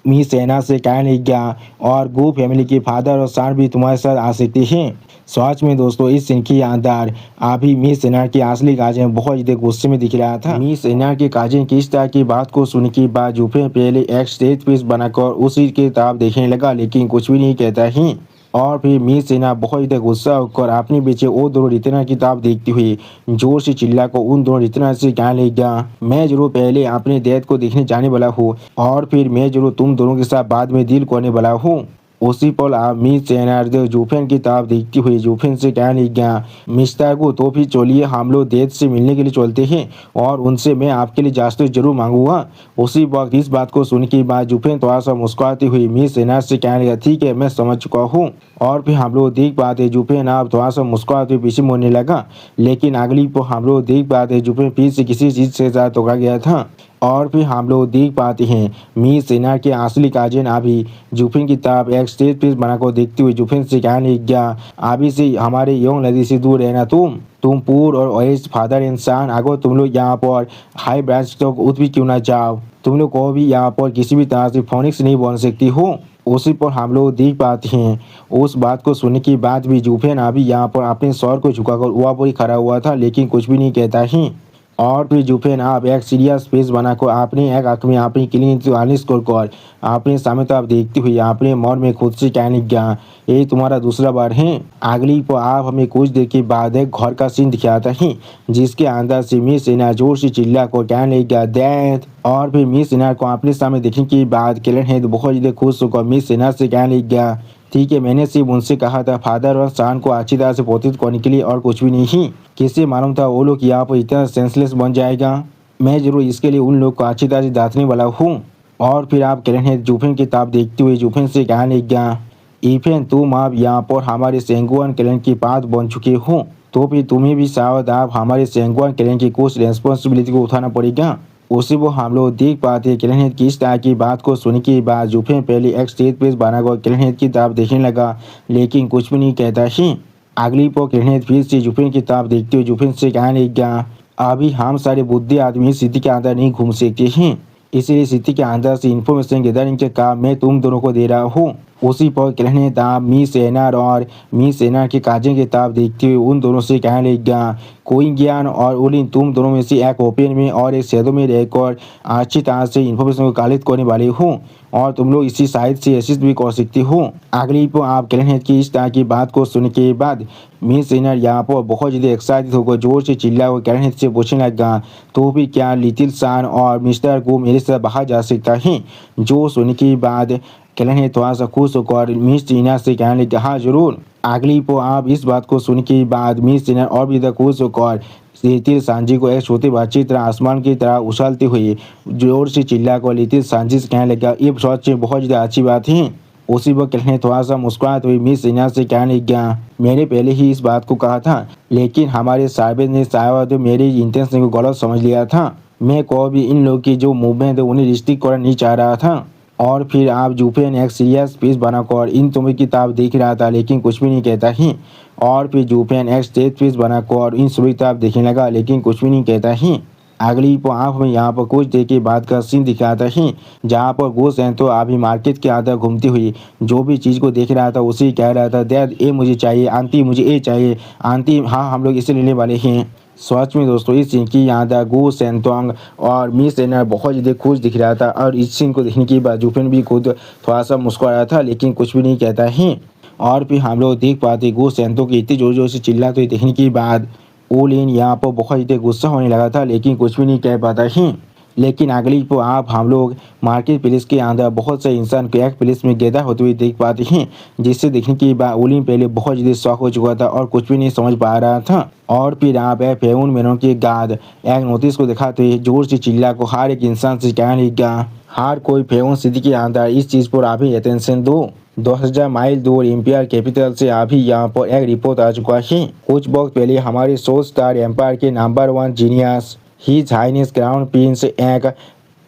मिस एनआर से कहने लगा, और गो फैमिली के फादर और सन भी तुम्हारे साथ आ सकते हैं। सच में दोस्तों इस सीन के अंदर अभी मिस एनआर के असली काजन बहुत ज़्यादा गुस्से में दिख रहा था। मिस एनआर के काजन की इस तरह की बात को सुनने के बाद जुफे पहले एक स्टेज पीस बनाकर उसी की तरफ देखने लगा, लेकिन कुछ भी नहीं कहता है। और फिर मिस एनआर बहुत ज़्यादा गुस्सा होकर अपने पीछे वो दोनों रितेना की तरफ देखती हुई जोर से चिल्लाकर उन दोनों रितेना से कहने लगा, मैं जरूर पहले अपने डैड को देखने जाने वाला हूँ और फिर मैं जरूर तुम दोनों के साथ बाद में डील करने वाला हूँ। उसी पल आप मिस एनआर जुफेन की तरफ देखती हुई जुफेन से कहने लगा, मिस्टर को तो फिर चलिए हम लोग डैड से मिलने के लिए चलते हैं और उनसे मैं आपके लिए जासूस जरूर मांगूंगा। उसी वक्त इस बात को सुनने के बाद जुफेन थोड़ा सा मुस्कुराती हुई मिस एनआर से कहने लगा, ठीक है मैं समझ चुका हूँ। और फिर हम लोग देख पाते जुफेन आप थोड़ा सा मुस्कुराते हुए पीछे मुड़ने लगा, लेकिन अगली पर हम लोग देख पाते जुफेन फिर से किसी चीज़ से ज़्यादा टोका गया था। और फिर हम लोग देख पाते हैं मिस एनआर के असली काजन अभी जुफिन की तरफ एक स्टेज पीस बनाकर देखते हुए जुफिन से कहने लग गया, अभी से हमारे योंग नदी से दूर रहना तुम पूर और ओएस फादर इंसान, अगर तुम लोग यहाँ पर हाई ब्रांच तक उठ भी क्यों ना जाओ, तुम लोग को भी यहाँ पर किसी भी तरह से फोनिक्स नहीं बन सकती हो। उसी पर हम लोग देख पाते हैं उस बात को सुनने के बाद भी जुफेन अभी यहाँ पर अपने सर को झुकाकर वहाँ पर ही खड़ा हुआ था, लेकिन कुछ भी नहीं कहता है। और फिर जुफेन आप एक सीरियस फेस बनाकर अपनी एक आंख में अपनी क्लिनिक वार्निश कर अपने सामने तो आप देखते हुए अपने मन में खुद से कहने लगा, ये तुम्हारा दूसरा बार है। अगली को आप हमें कुछ देर के बाद एक घर का सीन दिखाता है जिसके अंदर से मिस इनार जोर से चिल्ला को कहने लगा दैट। और फिर मिस इनार को अपने सामने देखने के बाद किरण है बहुत ज़्यादा खुश होकर मिस इनार से कहने लगा, ठीक है, मैंने सिर्फ उनसे कहा था फादर और सन को अच्छी तरह से पोषित करने के लिए और कुछ भी नहीं। किससे मालूम था वो लोग यहाँ पर इतना सेंसलेस बन जाएगा। मैं जरूर इसके लिए उन लोग को अच्छी तरह से दांतने वाला हूँ। और फिर आप किरण है जुफेन की किताब देखते हुए जुफेन से कहने लगा, इफेन तुम आप यहाँ पर हमारे सेंगुआन क्लैन की बात बन चुके हो तो फिर तुम्हें भी शायद आप हमारे सेंगुआन क्लैन की कुछ रेस्पॉन्सिबिलिटी को उठाना पड़ेगा। उसी वो हम लोग देख पाते हैं किरण किस तरह की बात को सुनने के बाद जुफेन पहले एक स्टेज पेज बनाकर किरण की किताब देखने लगा लेकिन कुछ भी नहीं कहता ही। अगली पर किरण फिर से जुफेन की किताब देखते हुए जुफेन से कहने लगा, अभी हम सारे बुद्धि आदमी सिटी के अंदर नहीं घूम सकते हैं, इसलिए सिटी के अंदर से इंफॉर्मेशन गैदरिंग के काम मैं तुम दोनों को दे रहा हूँ। उसी पर किरण ताब मिस एनार और मिस एनार के काजे की किताब देखते हुए उन दोनों से कहने लगा, कोई ज्ञान और उलिन तुम दोनों में से एक ओपन में और एक शैडो में रहकर अच्छी तरह से इन्फॉर्मेशन को कलेक्ट करने वाले हो और तुम लोग इसी साइड से असिस्ट भी कर सकते हो। अगली पर आप किरण की इस तरह की बात को सुनने के बाद मिस एनार यहाँ पर बहुत ज़्यादा एक्साइटेड होकर जोर से चिल्ला और किरण से पूछने लगा, तो भी क्या लिटिल सन और मिस्टर को मेरे साथ बाहर जा सकता है। जो सुनने के बाद किरण थोड़ा सा खुश होकर मिस टीना से कहने लगा, हाँ जरूर। अगली को आप इस बात को सुन के बाद मिस टीना और भी ज़्यादा खुश होकर लिटिल सांजी को एक छोटे बच्चे तरह आसमान की तरह उछलते हुए जोर से चिल्ला कर लिटिल सांजी से कहने लगा, ये सच में बहुत ज़्यादा अच्छी बात है। उसी वक्त किरण थोड़ा सा मुस्कुराते हुए मिस टीना से कहने लगा, मैंने पहले ही इस बात को कहा था लेकिन हमारे साहिब ने शायद मेरे इंटेंशन को गलत समझ लिया था। मैं कोई भी इन लोगों की जो मूवमेंट है उन्हें रिस्ट्रिक्ट करना नहीं चाह रहा था। और फिर आप जुफेन एक सीरियस पीस बनाकर इन तुम्हें किताब देख रहा था लेकिन कुछ भी नहीं कहता ही। और फिर जुफेन एक स्टेज पीस बनाकर इन सभी किताब देखने लगा लेकिन कुछ भी नहीं कहता ही। अगली पर आप हमें यहाँ पर कुछ देर के बाद का सीन दिखाता है जहाँ पर गोस हैं तो अभी मार्केट के अंदर घूमती हुई जो भी चीज़ को देख रहा था उसे कह रहा था, डैड ये मुझे चाहिए, आंटी मुझे ये चाहिए, आंटी हाँ हम लोग इसे लेने वाले हैं। सच में दोस्तों इस सीन की याद है गो सेंटोंग और मिस एनर बहुत ज़्यादा खुश दिख रहा था और इस सीन को देखने के बाद जुफेन भी खुद थोड़ा सा मुस्कुराया था लेकिन कुछ भी नहीं कहता है। और फिर हम लोग देख पाते गो सेंटों की इतनी जोर जोर से चिल्लाते देखने के बाद ओलिन यहाँ पर बहुत ज़्यादा गुस्सा होने लगा था लेकिन कुछ भी नहीं कह पाता है। लेकिन अगली को आप हम लोग मार्केट प्लेस के अंदर बहुत से इंसान को एक प्लेस में गैदर होते हुए देख पाते हैं जिससे देखने के बाद ओलिन पहले बहुत ज़्यादा शौक हो चुका था और कुछ भी नहीं समझ पा रहा था। और फिर आप फेउन मेनों के बाद एक नोटिस को दिखाते हुए जोर से चिल्ला को हर एक इंसान से कहने लगा, हर कोई फेउन सिटी के अंदर इस चीज़ पर अभी अटेंशन दो। 10,000 माइल दूर एम्पायर कैपिटल से अभी यहाँ पर एक रिपोर्ट आ चुका है। कुछ वक्त पहले हमारे सोल स्टार एम्पायर के number 1 genius his highness crown prince एक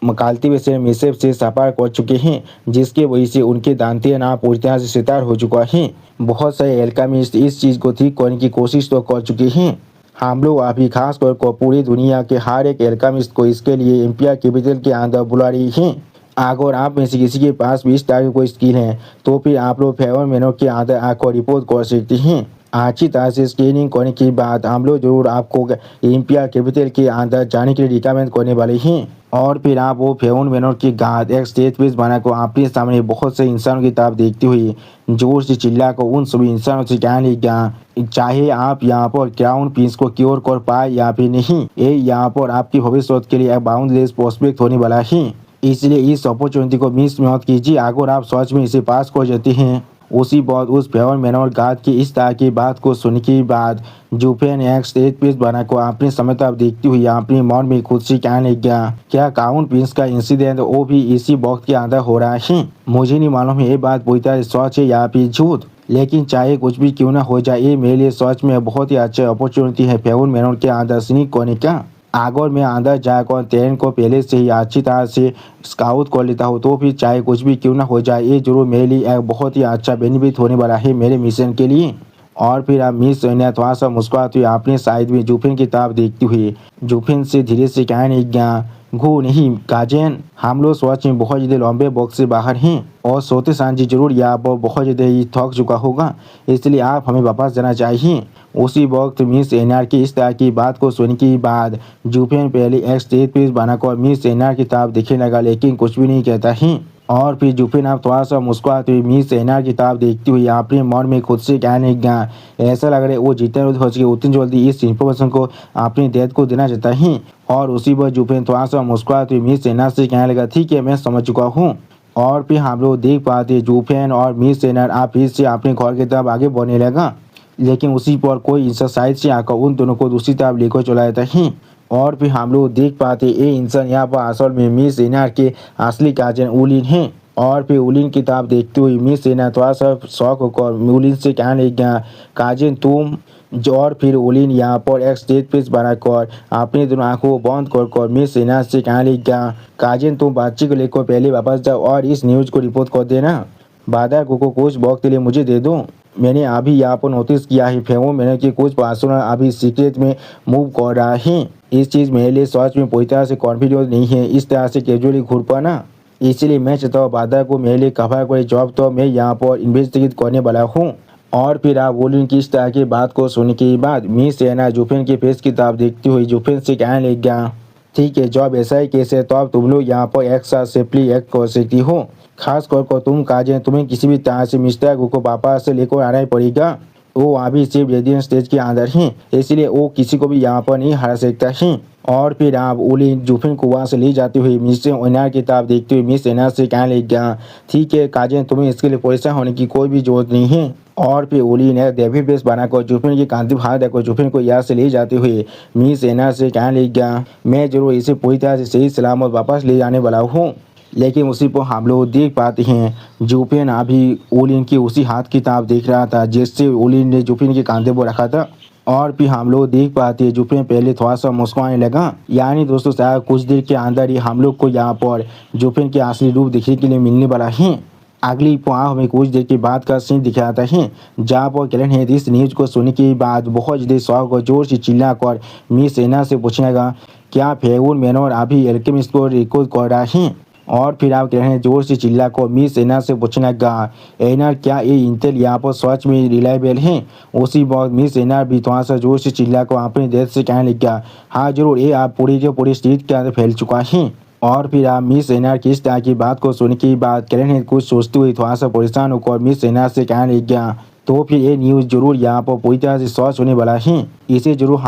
कल्टीवेशन मिशन से सफर कर चुके हैं जिसके वजह से उनके दांते ना पूरी तरह से सितार हो चुका है। बहुत सारे एल्केमिस्ट इस चीज़ को ठीक करने की कोशिश तो कर चुके हैं। हम लोग अभी खास तौर पर पूरी दुनिया के हर एक एल्केमिस्ट को इसके लिए एम्पायर कैपिटल के अंदर बुला रही हैं। अगर आप में से किसी के पास भी इस तरह की कोई स्किल है तो फिर आप लोग फेवर मेनों के अंदर आकर रिपोर्ट कर सकते हैं। अच्छी तरह से स्क्रीनिंग करने के बाद हम लोग जरूर आपको एम्पायर कैपिटल के अंदर जाने के लिए रिकमेंड करने वाले हैं। और फिर आप वो फेवन मेनोर की गाद एक स्टेज पेज बनाकर अपने सामने बहुत से इंसानों की किताब देखते हुए जोर से चिल्ला कर उन सभी इंसानों से कहने लगा, चाहे आप यहाँ पर क्राउन प्रिंस को क्योर कर पाए या फिर नहीं, ये यहाँ पर आपकी भविष्य के लिए बाउंडलेस प्रोस्पेक्ट होने वाला है, इसलिए इस अपॉर्चुनिटी को मिस मत कीजिए। अगर आप सच में इसे पास कर जाते हैं। उसी बाद उस फेवन मेनोर गार्ड की इस तरह की बात को सुनने के बाद जुफेन एक स्टेज पेज बनाकर अपने समय तक देखती हुई अपने मन में खुद से कहने लगा, क्या क्राउन प्रिंस का इंसिडेंट वो भी इसी वक्त के अंदर हो रहा है। मुझे नहीं मालूम ये बात पूरी तरह सच है या फिर झूठ, लेकिन चाहे कुछ भी क्यों ना हो जाए ये मेरे लिए सच में बहुत ही अच्छा अपॉर्चुनिटी है फेवन मेनोर के अंदर स्नीक करने का। अगर मैं अंदर जाकर ट्रेन को पहले से ही अच्छी तरह से स्काउट कर लेता हूँ तो फिर चाहे कुछ भी क्यों ना हो जाए ये जरूर मेरे लिए एक बहुत ही अच्छा बेनिफिट होने वाला है मेरे मिशन के लिए। और फिर आप मिस सैना थोड़ा सा मुस्कुराती हुई अपने साइड में जुफिन की किताब देखती हुई जुफिन से धीरे से कहने लगा, घू नहीं गार्जियन, हम लोग सच में बहुत ज़्यादा लंबे वक्त से बाहर हैं और सोते सांझ जरूर या वो बहुत ज़्यादा ही थक चुका होगा, इसलिए आप हमें वापस जाना चाहिए। उसी वक्त मिस एनआर की इस तरह की बात को सुनने के बाद जुफिन पहले एक स्टेज पीस बनाकर मिस एनआर की किताब देखने लगा, लेकिन कुछ भी नहीं कहता है। और फिर जुफिन आप थोड़ा सा मुस्कुराते हुए मिस एनआर की किताब देखती हुई अपने मन में खुद से कहने लगा, ऐसा लग रहा है वो जितना जल्दी हो सके उतनी जल्दी इस इन्फॉर्मेशन को अपनी डेथ को देना चाहता है। और उसी पर जुफिन थोड़ा सा मुस्कुराते हुए मिस एनआर से कहने लगा, ठीक है मैं समझ चुका हूँ। और फिर हम लोग देख पाते जुफिन और मिस एनआर आप फिर से अपने घर की तरफ आगे बढ़ने लगा, लेकिन उसी पर कोई इंसान साइड से आकर उन दोनों को दूसरी तरफ लेकर चला जाता है। और फिर हम लोग देख पाते ये इंसान यहाँ पर असल में मिस एनआर के असली काजन उलिन हैं। और फिर उलिन की किताब देखते हुए मिस एनआर थोड़ा सा शौक होकर उलिन से कहने लगा, काजन तुम जो। और फिर उलिन यहाँ पर एक स्टेज पेज बनाकर अपनी दोनों आंखों को बंद कर मिस एनआर से कहने लगा, काजन तुम बच्चे को लेकर पहले वापस जाओ और इस न्यूज़ को रिपोर्ट कर देना। बादर को कुछ वक्त के लिए मुझे दे दो। मैंने अभी यहाँ पर नोटिस किया है फेमो मैंने कि कुछ पर्सन अभी सीक्रेट में मूव कर रहा है। इस चीज़ मेरे लिए सच में पूरी तरह से कॉन्फिडेंस नहीं है इस तरह से कैजुअली घूर पाना, इसलिए मैं चाहता हूँ बादर को मेरे लिए कवर करे जॉब, तो मैं यहाँ पर इन्वेस्टिगेट करने वाला हूँ। और फिर आप बोलिन की इस तरह की बात को सुनने के बाद मिस एना जुफिन के फेस की किताब देखती हुई जुफिन से कहने लग गया, ठीक है जॉब ऐसा ही केस है तो अब तुम लोग यहाँ पर एक साथ सेफली एक्ट कर सकती हो। खास कर तुम काजें तुम्हें किसी भी तरह से मिस्टर को वापस से लेकर आना ही पड़ेगा। वो अभी सिर्फ रेडियन स्टेज के अंदर हैं, इसलिए वो किसी को भी यहाँ पर नहीं हरा सकता है। और फिर आप ओली जुफिन को वहाँ से ले जाते हुए मिस एनार की किताब देखते हुए मिस एनार से कहने लग गया, ठीक है काजें तुम्हें इसके लिए परेशान होने की कोई भी जरूरत नहीं है। और फिर ओली ने देवी बेस बनाकर जुफिन की कांति हाथ देकर जुफिन को यहाँ से ले जाते हुए मिस एनार से कहने लग गया, मैं जरूर इसे पूरी तरह से सही सलामत वापस ले जाने वाला हूँ। लेकिन उसी पर हम लोग देख पाते हैं जुफिन अभी ओलिन की उसी हाथ की किताब देख रहा था जिससे ओलिन ने जुफिन के कांधे पर रखा था। और फिर हम लोग देख पाते हैं जुफिन पहले थोड़ा सा मुस्कुराने लगा, यानी दोस्तों शायद कुछ देर के अंदर ही हम लोग को यहाँ पर जुफिन के असली रूप देखने के लिए मिलने वाला है। अगली वहाँ हमें कुछ देर के बाद का सीन दिखाता है जहाँ पर किरण है इस न्यूज़ को सुनने के बाद बहुत ज़्यादा शौक और जोर से चिल्लाकर मिस एना से पूछने लगा, क्या फेगुन मैनोर अभी एल्केमिस्ट को रिकॉर्ड कर रहा है। और फिर आप कह रहे हैं जोर से चिल्ला को मिस एना से पूछने लगा, एना क्या ये इंटेल यहाँ पर सच में रिलायबल है। उसी वक्त मिस एना भी थोड़ा सा जोर से चिल्ला को अपने देश से कहने लगा, हाँ जरूर ये आप पूरी के पूरी स्ट्रीट के अंदर फैल चुका है। और फिर आप मिस एना की इस तरह की बात को सुनने के बाद करण है कुछ सोचते हुए थोड़ा सा परेशान होकर मिस एना से कहने लगा, तो फिर ये न्यूज़ जरूर यहाँ पर पूरी तरह से सच होने वाला है। इसे जरूर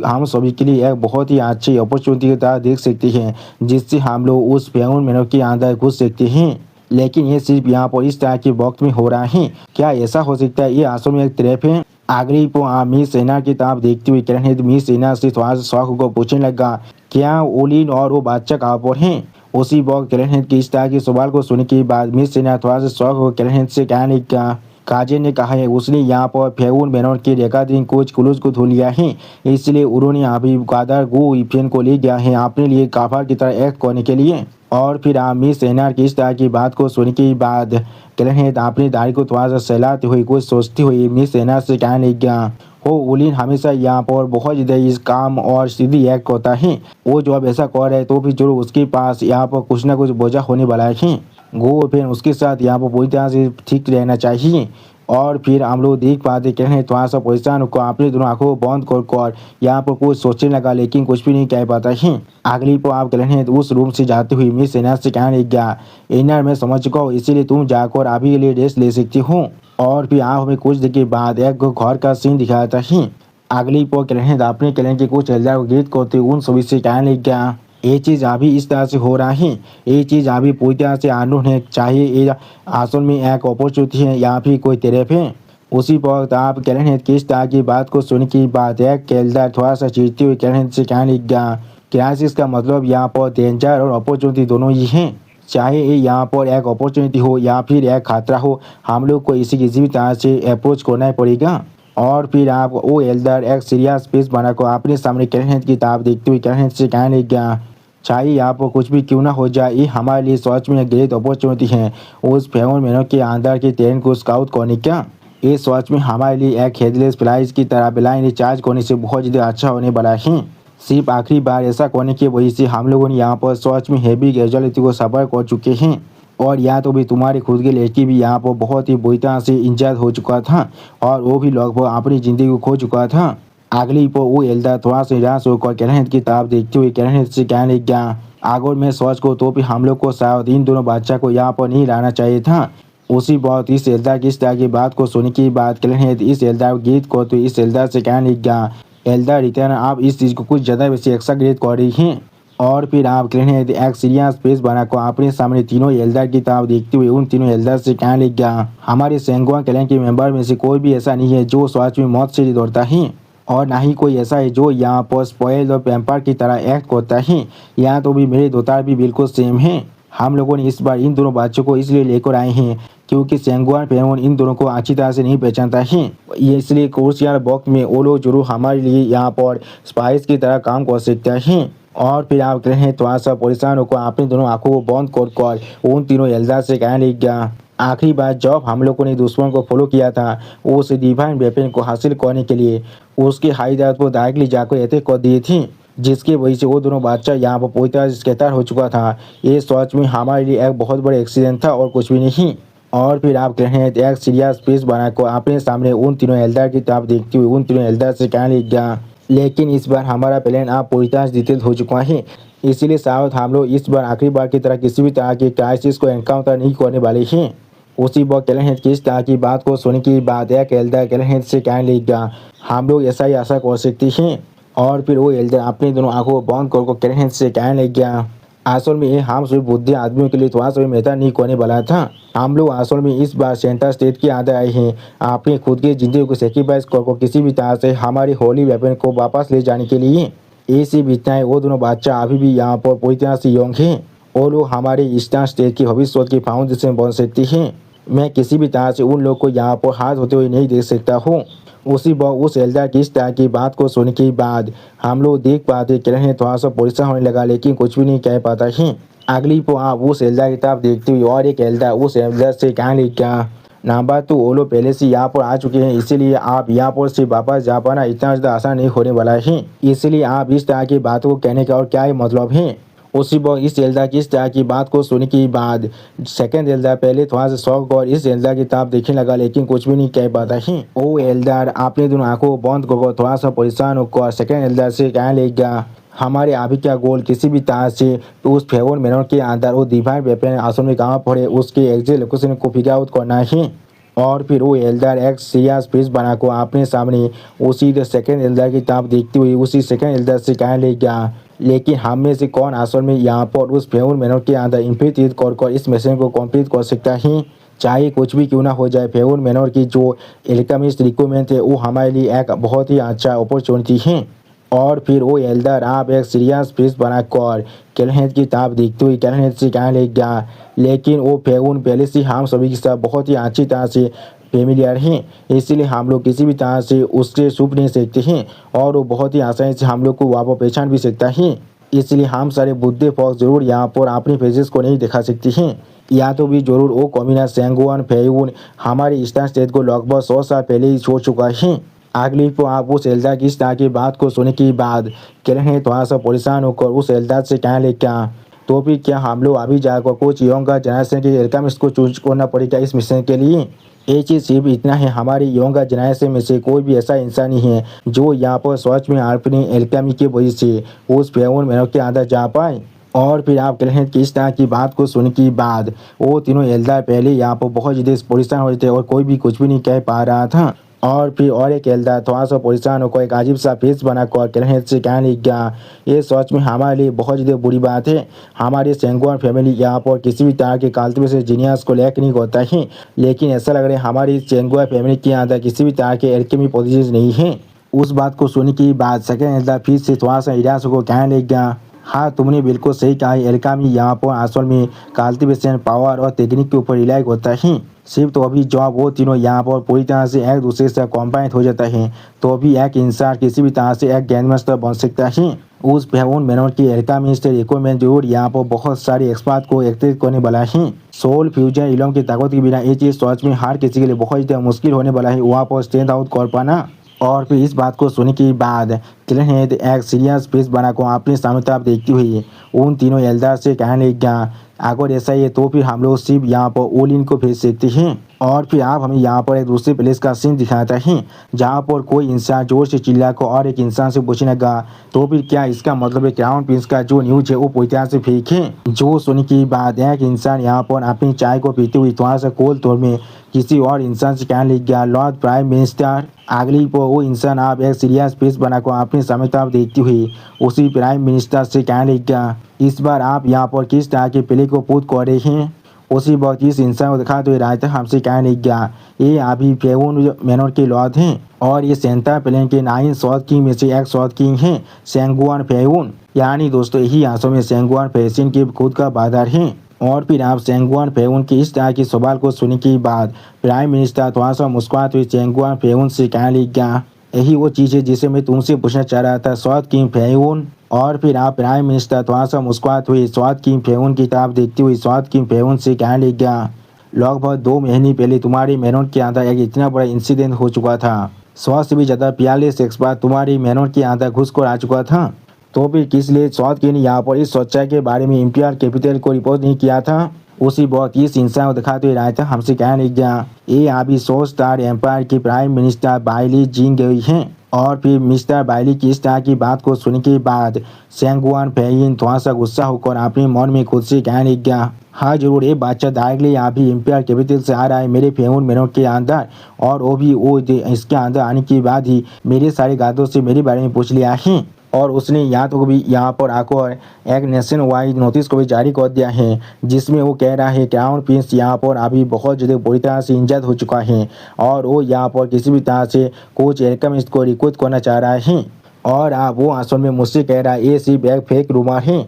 हम सभी के लिए एक बहुत ही अच्छी अपॉर्चुनिटी की तरह देख सकते हैं जिससे हम लोग उस फेगुन महीनों के अंदर घुस सकते हैं। लेकिन ये सिर्फ यहाँ पर इस तरह के वक्त में हो रहा है, क्या ऐसा हो सकता है ये असल में एक ट्रैप है। अगली को आप मिस एना की किताब देखते हुए करण है मिस एना से थोड़ा सा शौक को पूछने लगा, क्या ओलिन और वो बच्चा कहाँ पर हैं। उसी वक्त करण है की इस तरह के सवाल को सुनने के बाद मिस एना थोड़ा सा शौक को करण से कहने लगा, काजे ने कहा है उसने यहाँ पर फेगुन बैनर के रेकॉर्डिंग कुछ क्लूज को ढूंढ लिया है, इसलिए उन्होंने अभी गादर गो इफेन को ले गया है अपने लिए काफर की तरह एक्ट करने के लिए। और फिर आप मिस एनार की इस तरह की बात को सुनने के बाद करण अपनी दाढ़ी को थोड़ा सा सहलाते हुए कुछ सोचती हुई मिस एनार से कहने लग गया, हो उलिन हमेशा यहाँ पर बहुत ज़्यादा इस काम और सीधी एक्ट करता है, वो जो अब ऐसा कर रहा है तो फिर जरूर उसके पास यहाँ पर कुछ ना कुछ बोझा होने वाला है। गो फिर उसके साथ यहाँ पर पूरी तरह से ठीक रहना चाहिए। और फिर हम लोग देख पाते कह थोड़ा सा परेशान होकर अपने दोनों आंखों को बंद कर यहाँ पर कुछ सोचने लगा, लेकिन कुछ भी नहीं कह पाता है। अगली पर आप कह हैं उस रूम से जाते हुए मिस एना से कहने लग गया, एनर मैं समझ चुका हूँ इसीलिए तुम जाकर अभी के लिए रेस्ट ले सकती हो। और फिर आप हमें कुछ देर के बाद एक घर का सीन दिखाता है। अगली पर कह हैं अपने कलन के कुछ एल्डर को गीत करते उन सभी से कहने लग गया, ये चीज़ अभी इस तरह से हो रहा है, ये चीज़ अभी पूरी तरह से आनून है, चाहे ये असल में एक अपॉर्चुनिटी है या फिर कोई तरफ है। उसी वक्त आप कह रहे हैं किस तरह की बात को सुन की बात है केल्डर थोड़ा सा चीरते हुए कह रहे से कहने लग गया, क्राइसिस का मतलब यहाँ पर डेंजर और अपॉर्चुनिटी दोनों ही हैं, चाहे ये यहाँ पर एक अपॉर्चुनिटी हो या फिर एक खतरा हो, हम लोग को इसी किसी भी तरह से अप्रोच करना ही पड़ेगा। और फिर आप वो एल्डर एक सीरियस पेज बनाकर अपने सामने कह किताब देखते हुए कह से कहने लग गया, चाहे यहाँ पर कुछ भी क्यों ना हो जाए ये हमारे लिए सच में ग्रेट अपॉर्चुनिटी है उस फेगुन महीनों के अंदर के ट्रेन को स्काउट करने का। ये सच में हमारे लिए एक हेडलेस फ्लाइज की तरह ब्लाइंड रिचार्ज करने से बहुत ज़्यादा अच्छा होने वाला है। सिर्फ आखिरी बार ऐसा करने की वजह से हम लोगों ने यहाँ पर सच में हैवी कैजुअलिटी को सफ़र कर चुके हैं। और या तो भी तुम्हारी खुद की लड़की भी यहाँ पर बहुत ही बुरी तरह से इंजर्ड हो चुका था और वो भी लगभग अपनी ज़िंदगी को खो चुका था। अगली पर वो एल्डर थोड़ा सा निराश होकर कैरनेट की तरफ देखते हुए कैरनेट से कहने लगा, अगर मैं सोच को तो भी हम लोग को शायद इन दोनों बच्चा को यहाँ पर नहीं लाना चाहिए था। उसी वक्त इस एल्डर की इस तरह की बात को सुनने के बाद कैरनेट इस एल्डर गीत को तो इस एल्डर से कहने लगा, एल्डर रिटर्न आप इस चीज़ को कुछ ज़्यादा वैसे एक्साग्रेट कर रही हैं। और फिर आप कैरनेट एक सीरियस फेस बनाकर अपने सामने तीनों एल्डर की तरफ देखते हुए उन तीनों एल्डर से कहने लगा, हमारे सेंगुआ क्लैन के मेंबर में से कोई भी ऐसा नहीं है जो सच में मौत से डरता है और ना ही कोई ऐसा है जो यहाँ पर स्पॉइल और पैम्पर की तरह एक्ट करता है। यहाँ तो भी मेरे दोतार भी बिल्कुल सेम हैं। हम लोगों ने इस बार इन दोनों बच्चों को इसलिए लेकर आए हैं क्योंकि सेंगुआन फेरोन इन दोनों को अच्छी तरह से नहीं पहचानता है। ये इसलिए क्रूशियल वक्त में वो लोग जरूर हमारे लिए यहाँ पर स्पाइस की तरह काम कर सकते हैं। और फिर आप कह रहे हैं थोड़ा सा परेशान होकर अपनी दोनों आंखों को बंद कर उन तीनों एल्डर से कहने लग गया, आखिरी बार जब हम लोगों ने दुश्मन को फॉलो किया था वो उस डिवाइन वेपन को हासिल करने के लिए उसके हाईजात को डायरेक्टली जाकर अटैक कर दिए थे, जिसकी वजह से वो दोनों बच्चा यहाँ पर पूरी तरह से स्कैटर हो चुका था। ये सच में हमारे लिए एक बहुत बड़ा एक्सीडेंट था और कुछ भी नहीं। और फिर आप कह रहे हैं एक सीरियस फेस बनाकर अपने सामने उन तीनों एल्डर की तरफ देखते हुए उन तीनों एल्डर से कहने लग गया, लेकिन इस बार हमारा प्लान आप पूरी तरह से डिटेल हो चुका है, इसीलिए शायद हम लोग इस बार आखिरी बार की तरह किसी भी तरह की क्राइसिस को एनकाउंटर नहीं करने वाले हैं। उसी वक्त कैलेहेड की इस तरह की बात को सुनने के बाद एक एल्डर कैलेहेड से कहने लगा, हम लोग ऐसा ही आशा कर सकते हैं। और फिर वो एल्डर अपनी दोनों आंखों को बंद कर कैलेहेड से कहने लग गया, असल में ये हम सभी बुद्धि आदमियों के लिए थोड़ा सा भी मेहतर नहीं करने वाला था। हम लोग असल में इस बार सेंटर स्टेट के अंदर आए हैं अपनी खुद की जिंदगी को सेक्रीफाइस कर किसी भी तरह से हमारी होली वेपन को वापस ले जाने के लिए। ऐसी बीतनाएं वो दोनों बच्चा अभी भी यहाँ पर पूरी तरह से यंग हैं। वो लोग हमारे ईस्टर्न स्टेट की भविष्य की फाउंडेशन बन सकती हैं। मैं किसी भी तरह से उन लोग को यहाँ पर हाथ होते हुए नहीं देख सकता हूँ। उसी वक्त उस एल्डर की इस तरह की बात को सुनने के बाद हम लोग देख पाते कि रहे थोड़ा सा परेशान होने लगा, लेकिन कुछ भी नहीं कह पाता है। अगली को आप उस एल्डर की तरफ देखते हुए और एक एल्डर उस एल्डर से कहने लगा, नंबर तो वो लोग पहले से यहाँ पर आ चुके हैं, इसीलिए आप यहाँ पर से वापस जा पाना इतना ज़्यादा आसान नहीं होने वाला है। इसलिए आप इस तरह की बातों को कहने का और क्या ही मतलब है। उसी वक्त इस एल्डर की इस तरह की बात को सुनने के बाद सेकंड एल्डर पहले थोड़ा सा शौक और इस एल्डर की तरफ देखने लगा, लेकिन कुछ भी नहीं कह पाता है। वो एल्डर अपने दोनों आंखों को बंद कर थोड़ा सा परेशान होकर सेकंड एल्डर से कहने लगा, हमारे अभी क्या गोल किसी भी तरह से तो उस फेवन मेनर के अंदर वो डिवाइन वेपन आसन में कहाँ पड़े उसके एग्जैक्ट लोकेशन को फिगर आउट करना है। और फिर वो एल्डर एक सीरियस फेस बनाकर अपने सामने उसी सेकंड एल्डर की तरफ देखते हुए उसी सेकंड एल्डर से कहने लगा, लेकिन हम में से कौन असल में यहाँ पर उस फेवन मेनर के अंदर इन्फिल्ट्रेट कर इस मिशन को कंप्लीट कर सकता है। चाहे कुछ भी क्यों ना हो जाए, फेवन मेनर की जो एल्केमिस्ट रिक्वायरमेंट है वो हमारे लिए एक बहुत ही अच्छा अपॉर्चुनिटी है। और फिर वो एल्डर आप एक सीरियस फेस बनाकर कैलेहेड की तरफ देखते हुए कैलेहेड से कहने लगा, लेकिन वो फेवन पहले से हम सभी के साथ बहुत ही अच्छी तरह से फेमिलियर हैं, इसलिए हम लोग किसी भी तरह से उससे छुप नहीं सकते हैं और वो बहुत ही आसानी से हम लोग को वहाँ पर पहचान भी सकता है। इसलिए हम सारे बुद्धे फौज जरूर यहाँ पर अपने फेसेस को नहीं दिखा सकते हैं। या तो भी जरूर वो कमीना सेंगुआन फेयून हमारे ईस्टर्न स्टेट को लगभग 100 साल पहले ही छोड़ चुका है। अगली को आप उस एल्डर की इस तरह की बात को सुनने के बाद कैलेहेड थोड़ा सा परेशान होकर उस एल्डर से कहने लगा, तो भी क्या हम लोग अभी जाकर कुछ यंगर जनरेशन के एल्केमिस्ट को चूज करना पड़ेगा इस मिशन के लिए। एक चीज़ सिर्फ इतना है, हमारी यंगर जनरेशन में से कोई भी ऐसा इंसान नहीं है जो यहाँ पर सच में अपनी एल्केमी की वजह से उस फेवन मेनर के अंदर जा पाए। और फिर आप कैलेहेड की इस तरह की बात को सुनने के बाद वो तीनों एल्डर पहले यहाँ पर बहुत ज़्यादा परेशान हो रहे थे और कोई भी कुछ भी नहीं कह पा रहा था। और फिर और एक एल्डर थोड़ा सा परेशान होकर एक अजीब सा फेस बनाकर कैलेहेड से कहने लगा, ये सच में हमारे लिए बहुत ज़्यादा बुरी बात है। हमारी सेंगुआन फैमिली यहाँ पर किसी भी तरह के कल्टिवेशन जीनियस को लैक नहीं करता है, लेकिन ऐसा लग रहा है हमारी सेंगुआन फैमिली के अंदर किसी भी तरह के एल्केमी पॉलिसीज नहीं है। उस बात को सुनने के बाद सेकंड एल्डर फिर से थोड़ा सा निराश होकर कहने लगा, हाँ तुमने बिल्कुल सही कहा, एल्केमी यहाँ पर असल में कल्टिवेशन पावर और टेक्निक के ऊपर रिलाई होता है। सिर्फ तो अभी जब वो तीनों यहाँ पर पूरी तरह से एक दूसरे से कॉम्बाइन हो जाता है तो अभी एक इंसान किसी भी तरह से एक ग्रैंड मास्टर बन सकता है। उस फेवन मेनोर की एरिका मिनिस्टर इक्विपमेंट जरूर यहाँ पर बहुत सारे एक्सपर्ट को एकत्रित करने वाला है। सोल फ्यूजन इलम की ताकत के बिना ये चीज़ सच में हर किसी के लिए बहुत ज़्यादा मुश्किल होने वाला है वहाँ पर स्टैंड आउट कर पाना। और फिर इस बात को सुनने के बाद क्लिन हेड एक सीरियस फेस बना को अपने सामने तरफ देखती हुई उन तीनों एल्डर से कहने लग गया, अगर ऐसा ही है तो फिर हम लोग सिर्फ यहाँ पर ओलिन को भेज सकते हैं। और फिर आप हमें यहाँ पर एक दूसरे प्लेस का सीन दिखाता है जहाँ पर कोई इंसान जोर से चिल्ला को और एक इंसान से पूछने लगा, तो फिर क्या इसका मतलब है क्राउन प्रिंस का जो न्यूज है वो पूरी तरह से फेक है। जो सुनने की बात एक इंसान यहाँ पर अपनी चाय को पीते हुए थोड़ा सा कोल तौर में किसी और इंसान से कहने लग गया, लॉर्ड प्राइम मिनिस्टर। अगली पर वो इंसान आप एक सीरियस फेस बनाकर अपने सामने तरफ देखती हुई उसी प्राइम मिनिस्टर से कहने लग गया, इस बार आप यहाँ पर किस तरह के प्ले को पूछ कर रहे हैं। उसी वक्त इस इंसान को दिखा तो राजा हमसे कहने लग गया, ये अभी फेवन मेनोर के लॉर्ड हैं और ये सेंटा प्लेन के 9 साउथ किंग में से एक साउथ किंग हैं सेंगुआन फेवन। यानी दोस्तों यही आंसू में सेंगुआन फेसिन के खुद का बादर हैं। और फिर आप सेंगुआन फेवन की इस तरह के सवाल को सुनने के बाद प्राइम मिनिस्टर थोड़ा सा मुस्कुराते हुए सेंगुआन फेवन से कहने लग गया, यही वो चीज़ है जिसे मैं तुमसे पूछना चाह रहा था साउथ किंग फेवन। और फिर आप प्राइम मिनिस्टर थोड़ा सा मुस्कुराते हुए साउथ किंग फेवन की तरफ देखते हुए साउथ किंग फेवन से कहने लग गया, लगभग 2 महीने पहले तुम्हारी मेनोर के अंदर एक इतना बड़ा इंसिडेंट हो चुका था। 100 से भी ज़्यादा 42 एक्सपर्ट तुम्हारी मेनोर के अंदर घुस कर आ चुका था, तो फिर किस लिए साउथ किंग ने यहाँ पर इस सच्चाई के बारे में इंपीरियल कैपिटल को रिपोर्ट नहीं किया था। उसी वक्त इस इंसान को दिखाते हुए रायता हमसे कहने लग गया, ये अभी 100 स्टार एम्पायर की प्राइम मिनिस्टर बाइली जीत गई हैं। और फिर मिस्टर बाइली की इस तरह की बात को सुनने के बाद सेंगुआन फेइन थोड़ा सा गुस्सा होकर अपने मन में खुद से कहने लग गया, हाँ जरूर ये बादशाह डायरेक्टली अभी इंपीरियल कैपिटल से आ रहा है मेरे फेवन मेनोर के अंदर, और वो भी वो इसके अंदर आने के बाद ही मेरे सारे गादों से मेरे बारे में पूछ लिया है। और उसने यहाँ तो भी यहाँ पर आकर एक नेशन वाइड नोटिस को भी जारी कर दिया है जिसमें वो कह रहा है क्राउन प्रिंस यहाँ पर अभी बहुत ज़्यादा बुरी तरह से इंजर्ड हो चुका है और वो यहाँ पर किसी भी तरह से कोच एल्केमिस्ट को रिक्रूट करना चाह रहा है। और वो असल में मुझसे कह रहा है ये सिर्फ एक फेक रूमर है,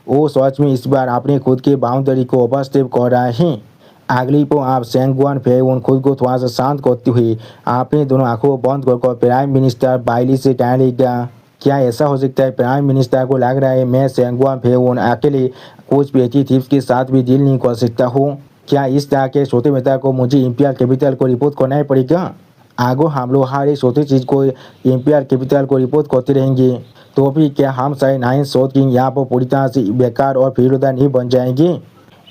वो सच में इस बार अपने खुद के बाउंड्री को ओवरस्टेप कर रहा है। अगली को आप सेंगुआन फेवन खुद को थोड़ा सा शांत करते हुए आपने दोनों आंखों बंद कर प्राइम मिनिस्टर बाइली से कहने लग गया, क्या ऐसा हो सकता है प्राइम मिनिस्टर को लग रहा है मैं सेंगुआन फेवन अकेले कुछ पेटी थीव्स के साथ भी डील नहीं कर सकता हूँ। क्या इस तरह के छोटे नेता को मुझे इंपीरियल कैपिटल को रिपोर्ट करना ही पड़ेगा। आगे हम लोग हर एक छोटी चीज़ को इंपीरियल कैपिटल को रिपोर्ट करते रहेंगे तो भी क्या हम सारे 9 साउथ किंग यहाँ पर पूरी तरह से बेकार और फिरौदा नहीं बन जाएंगे।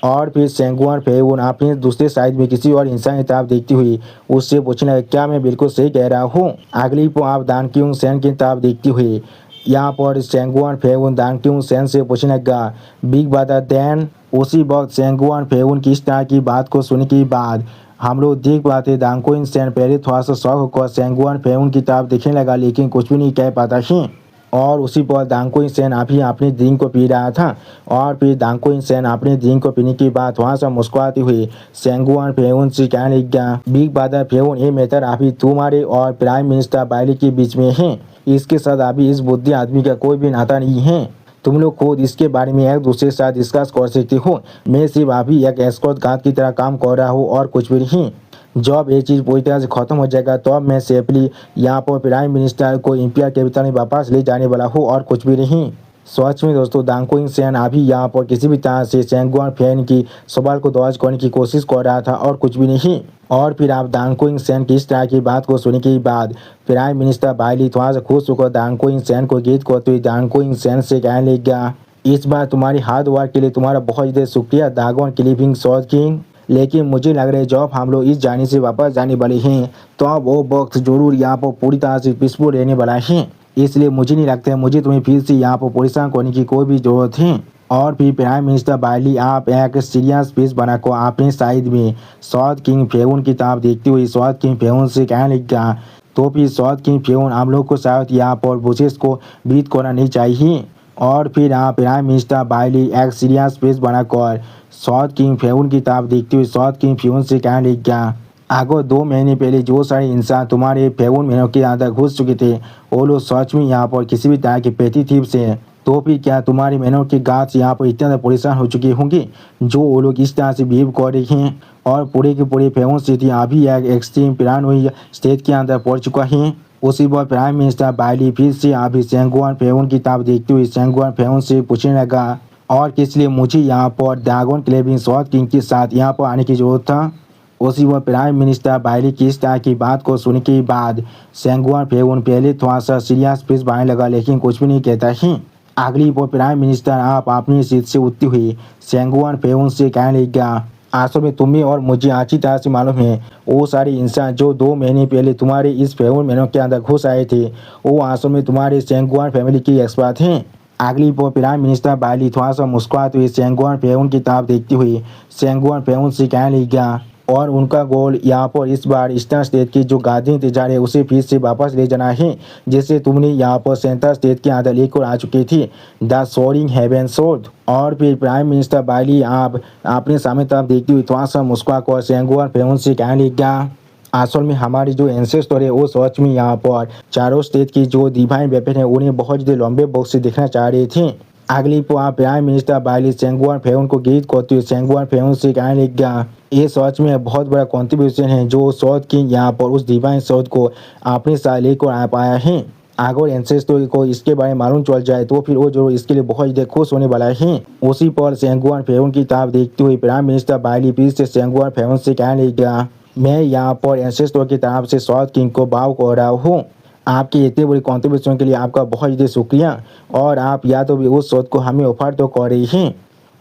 और फिर सेंगुआन फेवन अपने दूसरे साइड में किसी और इंसान की तरफ देखती हुई उससे पूछना है, क्या मैं बिल्कुल सही कह रहा हूँ। अगली को आप दानक्यूंग सेन की तरफ देखती हुई यहाँ पर सेंगुआन फेवन दानक्यूंग सेन से पूछने लगा, बिग ब्रदर देन। उसी वक्त सेंगुआन फेवन की इस तरह की बात को सुनने के बाद हम लोग देख पाते दानक्यूंग सेन पहले थोड़ा सा शौक होकर सेंगुआन फेवन की तरफ देखने लगा लेकिन कुछ भी नहीं कह पाता है। और उसी पर दांगकुई सेन अभी अपने ड्रिंक को पी रहा था और फिर दांगकुई सेन अपने ड्रिंक को पीने के बाद वहाँ से मुस्कुराती हुई सेंगुआन फेवन से कहने लग गया, बिग ब्रदर फेवन ये मैटर अभी तुम्हारे और प्राइम मिनिस्टर बाइली के बीच में है, इसके साथ अभी इस बुद्धि आदमी का कोई भी नाता नहीं है, तुम लोग खुद इसके बारे में एक दूसरे के साथ डिस्कस कर सकते हो। मैं सिर्फ अभी एक एस्कॉर्ट गार्ड की तरह काम कर रहा हूँ और कुछ भी नहीं। जब ये चीज़ पूरी तरह से खत्म हो जाएगा तो अब मैं सेफली यहाँ पर प्राइम मिनिस्टर को इंपीरियल कैपिटल में वापस ले जाने वाला हूँ और कुछ भी नहीं। सच में दोस्तों दांगकुई सेन अभी यहाँ पर किसी भी तरह से सेंगुआन फेन की सवाल को दौज करने की कोशिश कर रहा था और कुछ भी नहीं। और फिर आप दांगकुई सेन की इस तरह की बात को सुनने के बाद प्राइम मिनिस्टर बाइली थोड़ा सा खुश होकर दांगकुई सेन को गीत करते हुए दांगकुई सेन से कहने लग गया, इस बार तुम्हारी हार्ड वर्क के लिए तुम्हारा बहुत ज़्यादा शुक्रिया दागोन क्लिपिंग साउथ किंग। लेकिन मुझे लग रहा है जब हम लोग इस जाने से वापस जाने वाले हैं तो अब वो वक्त जरूर यहाँ पर पूरी तरह से पीसफुल रहने वाला है, इसलिए मुझे नहीं लगता है मुझे तुम्हें फिर से यहाँ पर परेशान करने की कोई भी ज़रूरत है। और फिर प्राइम मिनिस्टर बाइली आप एक सीरियस फेस बनाकर अपने साइड में साउथ किंग फेवन की तरफ देखते हुए साउथ किंग फेवन से कहने लग गया, तो फिर साउथ किंग फेवन हम लोग को शायद यहाँ पर प्रोसेस को ब्रीथ करना नहीं चाहिए। और फिर आप प्राइम मिनिस्टर बाइली एक सीरियस फेस बनाकर साउथ किंग फेवन की तरफ देखते हुए साउथ किंग फेवन से कहने लग गया, आगे 2 महीने पहले जो सारे इंसान तुम्हारे फेवन मेनों के अंदर घुस चुके थे वो लोग सच में यहाँ पर किसी भी तरह के पेटी थीव्स हैं, तो फिर क्या तुम्हारे मेनों के गार्ड्स यहाँ पर इतना परेशान हो चुके होंगे जो वो लोग इस तरह से बिहेव कर रहे हैं। और पूरे के पूरे फेवन सिटी अभी एक एक्सट्रीम प्लान हुई स्टेट के अंदर पड़ चुका है उसी पर प्राइम मिनिस्टर बाइली फिर से अभी सेंगुआन फेउन की किताब देखते हुए सेंगुआन फेउन से पूछने लगा और किस लिए मुझे यहाँ पर ड्रैगन क्लेविंग सॉर्ड किंग के साथ यहाँ पर आने की जरूरत था। उसी वह प्राइम मिनिस्टर बाइली की इस तरह की बात को सुनने के बाद सेंगुआन फेउन पहले थोड़ा सा सीरियस फेस बनाने लगा लेकिन कुछ भी नहीं कहता ही। अगली पर प्राइम मिनिस्टर आप अपनी सीट से उठती हुई सेंगुआन फेउन से कहने लगा असल में तुम्हें और मुझे अच्छी तरह से मालूम है वो सारे इंसान जो 2 महीने पहले तुम्हारे इस फेउन मेनू के अंदर घुस आए थे वो असल में तुम्हारे सेंगुआन फैमिली की एक्सपर्ट हैं। अगली पर प्राइम मिनिस्टर बाइली थोड़ा सा मुस्कुराते हुए सेंगुआन फेउन की किताब देखती हुई सेंगुआन फेउन से कहने लगा और उनका गोल यहाँ पर इस बार ईस्टर्न स्टेट की जो गादी इंतजार है उसे फिर से वापस ले जाना है जिसे तुमने यहाँ पर सेंट्रल स्टेट के अंदर लेकर आ चुकी थी द सोरिंग हेवन सोर्ड। और फिर प्राइम मिनिस्टर बाइली आप अपने सामने तरफ देखती हुई थोड़ा सा मुस्कुरा कर सेंगुआन फेउन से कहने लगा असल में हमारी जो एंसेस्टर है वो सच में यहाँ पर चारों स्टेट की जो डिवाइन वेपन है उन्हें बहुत ज़्यादा लंबे बॉक्स से देखना चाह रहे थे। अगली पर प्राइम मिनिस्टर बाइली सेंगुआन फेउन को गीत करते हुए सेंगुआन फेउन से कहने लगा ये सच में बहुत बड़ा कॉन्ट्रीब्यूशन है जो सौद किंग यहाँ पर उस डिवाइन सौद को अपने साथ लेकर आ पाया है। अगर एंसेस्टर को इसके बारे में मालूम चल जाए तो फिर वो जो इसके लिए बहुत ज़्यादा खुश होने वाला है। उसी पर सेंगुआन फेउन की किताब देखते हुए प्राइम मिनिस्टर बाइली फिर से सेंगुआन फेउन से कहने लगा मैं यहाँ पर एंसेस्टर की तरफ से सौद किंग को बाव कर रहा हूँ। आपकी इतनी बड़ी कॉन्ट्रीब्यूशन के लिए आपका बहुत ज़्यादा शुक्रिया और आप या तो भी उस सौद को हमें ऑफर तो कर रही हैं।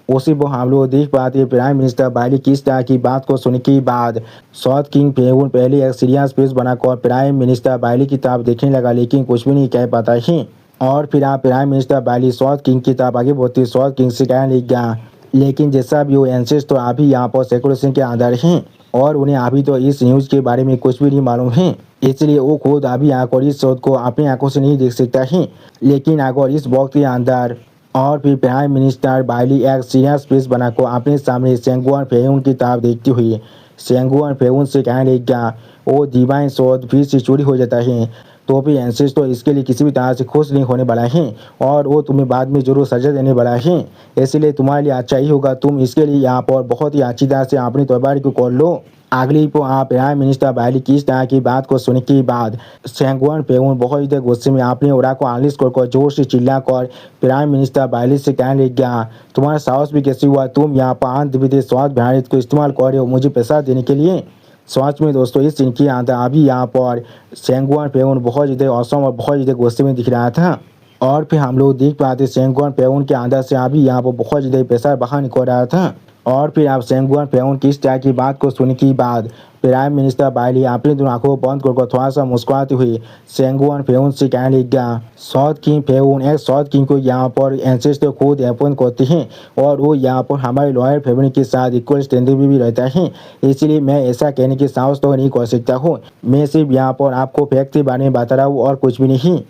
उसी पर हम लोग देख पाते हैं प्राइम मिनिस्टर बाइली किस तरह की बात को सुनने के बाद साउथ किंग फेउन पहले एक सीरियस फेस बनाकर प्राइम मिनिस्टर बाइली की किताब देखने लगा लेकिन कुछ भी नहीं कह पाता है। और फिर आप प्राइम मिनिस्टर बाइली साउथ किंग की किताब आगे बढ़ती साउथ किंग से कहने लगा लेकिन जैसा भी वो एंसेस्टर तो अभी यहाँ पर सेक्रेशन के अंदर हैं और उन्हें अभी तो इस न्यूज़ के बारे में कुछ भी नहीं मालूम है इसलिए वो खुद अभी आकर इस शोध को अपनी आंखों से नहीं देख सकता है। लेकिन अगर इस वक्त के अंदर और फिर प्राइम मिनिस्टर बाइली एक सीरियस फेस बनाकर अपने सामने सेंगुआन फेउन की किताब देखती हुई सेंगुआन फेउन से कहने लगा वो डिवाइन शोध फिर से चोरी हो जाता है तो फिर एंसेस तो इसके लिए किसी भी तरह से खुश नहीं होने वाला है और वो तुम्हें बाद में जरूर सजा देने वाला है। इसलिए तुम्हारे लिए अच्छा ही होगा तुम इसके लिए यहाँ पर बहुत ही अच्छी तरह से अपनी तैयारी को कर लो। अगली को आप प्राइम मिनिस्टर बाइली की इस तरह की बात को सुनने के बाद सेंगुआन फेउन बहुत ज़्यादा गुस्से में अपने ओरा को आलिश कर जोर से चिल्लाकर प्राइम मिनिस्टर बाइली से कहने लगा तुम्हारा साहस भी कैसे हुआ तुम यहाँ पर आंध्र प्रदेश स्वास्थ्य भारत को इस्तेमाल कर रहे हो मुझे पैसा देने के लिए। सच में दोस्तों इस सीन के अंदर अभी यहाँ पर सेंगुआन फेउन बहुत ज़्यादा औसम और बहुत ज़्यादा गुस्से में दिख रहा था। और फिर हम लोग देख पाते सेंगुआन फेउन के अंदर से अभी यहाँ पर बहुत ज़्यादा पैसा बाहर निकल रहा था। और फिर आप सेंगुआन फेउन की इस तरह की बात को सुनने के बाद प्राइम मिनिस्टर बाइली अपनी दोनों आंखों को बंद कर थोड़ा सा मुस्कुराते हुए सेंगुआन फेउन से कहने लगा साउथ किंग फेउन एक साउथ किंग को यहाँ पर एंसेस्टर खुद अपॉइंट करते हैं और वो यहाँ पर हमारे लॉयल फैमिली के साथ इक्वल स्टैंडर्ड में भी रहता है इसलिए मैं ऐसा कहने की साहस तो नहीं कर सकता हूँ। मैं सिर्फ यहाँ पर आपको फैक्ट के बारे में बता रहा हूँ और कुछ भी नहीं।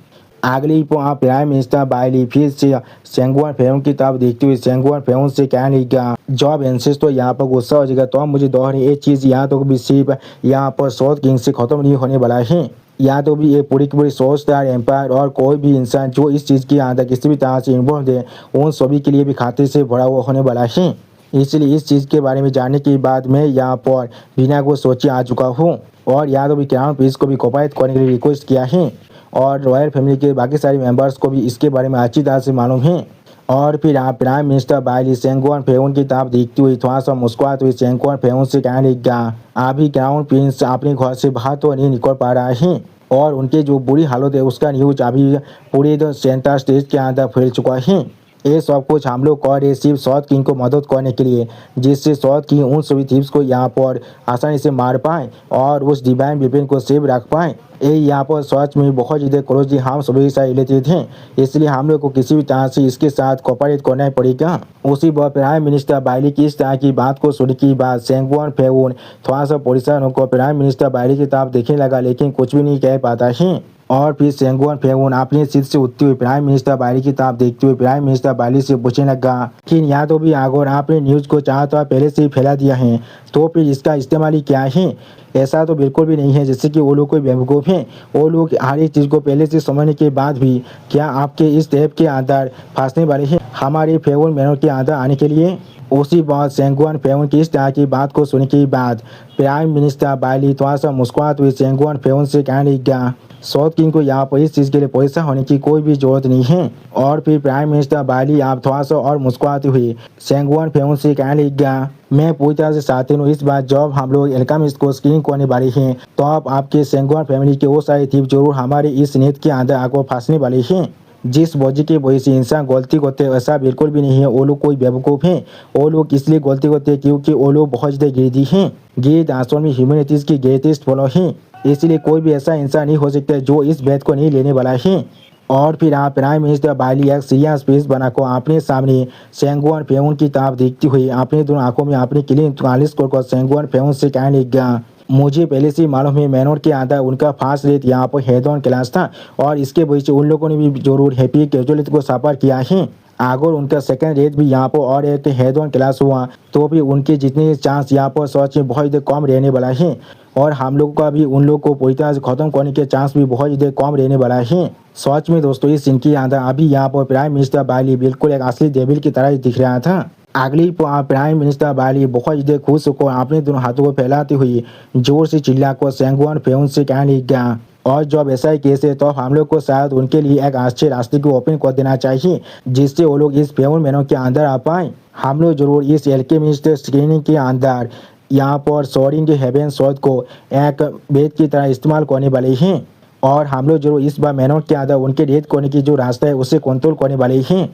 अगली पर आप प्राइम मिनिस्टर बाइली फिर से सेंगुआन फेउन की किताब देखते हुए सेंगुआन फेउन से कहने लगा जब एंसेस तो यहाँ पर गुस्सा हो जाएगा तो मुझे दोहरी एक चीज़ यहाँ तो भी सिर्फ यहाँ पर साउथ किंग से ख़त्म नहीं होने वाला है या तो भी ये पूरी की पूरी साउथ स्टार एम्पायर और कोई भी इंसान जो इस चीज़ के अंदर किसी भी तरह से इन्वॉल्व है उन सभी के लिए भी खाते से भरा हुआ होने वाला है। इसलिए इस चीज़ के बारे में जानने के बाद मैं यहाँ पर बिना को सोचे आ चुका हूँ और या तो भी क्राउन प्रिंस को भी कोऑपरेट करने के लिए रिक्वेस्ट किया है और रॉयल फैमिली के बाकी सारे मेंबर्स को भी इसके बारे में अच्छी तरह से मालूम है। और फिर आप प्राइम मिनिस्टर बाइली सेंगुआन फेउन की किताब देखती हुई थोड़ा सा मुस्कुराते हुए सेंगुआन फेउन से कहने लगा अभी क्राउन प्रिंस अपने घर से बाहर तो नहीं निकल पा रहा है और उनके जो बुरी हालत है उसका न्यूज अभी पूरे सेंट्रल स्टेट के अंदर फैल चुका है। ये सब कुछ हम लोग कर रहे सिर्फ साउथ किंग को मदद करने के लिए जिससे साउथ किंग उन सभी थीव्स को यहाँ पर आसानी से मार पाए और उस डिवाइन वेपन को सेव रख पाए। ये यहाँ पर सच में बहुत ज़्यादा क्लोजली हम सभी के साथ रिलेटेड हैं इसलिए हम लोग को किसी भी तरह से इसके साथ कोऑपरेट करना ही पड़ेगा। उसी पर प्राइम मिनिस्टर बाइली की इस तरह की बात को सुनने के बाद सेंगुआन फेउन थोड़ा सा परेशान होकर प्राइम मिनिस्टर बाइली की किताब देखने लगा लेकिन कुछ भी नहीं कह पाता है। और फिर सेंगुआन फेउन अपनी सीट से उठते हुए प्राइम मिनिस्टर बाइली की किताब देखते हुए प्राइम मिनिस्टर बाइली से पूछने लगा कि यहाँ तो भी अगर आपने न्यूज़ को चाहा तो पहले से ही फैला दिया है तो फिर इसका इस्तेमाल ही क्या है। ऐसा तो बिल्कुल भी नहीं है जैसे कि वो लोग कोई बेवकूफ़ हैं वो लोग हर एक चीज़ को पहले से समझने के बाद भी क्या आपके इस टैप के अंदर फंसने वाले हैं हमारे फेउन मैनर के अंदर आने के लिए। उसी बाद सेंगुआन फेउन की इस तरह की बात को सुनने के बाद प्राइम मिनिस्टर बाली थोड़ा सा मुस्कुराते हुए सेंगुआन फेउन से कहने लगा, साउथ किंग को यहाँ पर इस चीज़ के लिए परेशान होने की कोई भी जरूरत नहीं है। और फिर प्राइम मिनिस्टर बाली आप थोड़ा सा और मुस्कुराते हुए सेंगुआन फेउन से कहने लगा, मैं पूरी तरह से साथी हूँ। इस बार जब हम लोग एल्केमिस्ट को स्क्रीनिंग करने वाले हैं तो आप आपके सेंगुआन फैमिली के वो सारे थीप जरूर हमारे इस नेट के अंदर आपको फंसने वाले हैं। जिस वजह की वजह से इंसान गलती करते हैं ऐसा बिल्कुल भी नहीं है। वो लोग कोई बेवकूफ़ हैं। वो लोग इसलिए गलती करते हैं क्योंकि वो लोग बहुत ज़्यादा गिरदी हैं। गिरद असल में ह्यूमैनिटीज़ की ग्रेटेस्ट फॉलो हैं। इसलिए कोई भी ऐसा इंसान नहीं हो सकता जो इस बात को नहीं लेने वाला है। और फिर आप प्राइम मिनिस्टर बाली एक सीरियस फेस बनाकर अपने सामने सेंगुआन फेउन की तरफ देखते हुए अपने दोनों आंखों में अपनी क्लीन खालिश कर सेंगुआन फेउन से कहने लगा, मुझे पहले से मालूम है मैनोर के अंदर उनका फास्ट रेट यहाँ पर हेड ऑन क्लास था और इसके वजह से उन लोगों ने भी जरूर हैप्पी कैजुअलिटी को सफर किया है। अगर उनका सेकंड रेट भी यहाँ पर और एक हेड ऑन क्लास हुआ तो भी उनके जितने चांस यहाँ पर सच में बहुत ज़्यादा कम रहने वाला है और हम लोग का भी उन लोग को पूरी तरह से खत्म करने के चांस भी बहुत ज़्यादा कम रहने वाला है। सच में दोस्तों इस सीन के अंदर अभी यहाँ पर प्राइम मिनिस्टर बाली बिल्कुल एक असली डेविल की तरह ही दिख रहा था। अगली प्राइम मिनिस्टर बाली बहुत ज़्यादा खुश होकर अपने दोनों हाथों को फैलाते हुए जोर से चिल्लाकर सेंगुआन फेउन से कहने लगा, और जब ऐसा ही केस है तो हम लोग को शायद उनके लिए एक अच्छे रास्ते को ओपन कर देना चाहिए जिससे वो लोग इस फेउन मैनों के अंदर आ पाए। हम लोग जरूर इस एल्केमिस्ट स्क्रीनिंग के अंदर यहाँ पर सोरिंग हेवन शॉट को एक बेद की तरह इस्तेमाल करने वाले हैं और हम लोग जरूर इस बार मैनों के अंदर उनके रेड करने की जो रास्ता है उसे कंट्रोल करने वाले हैं।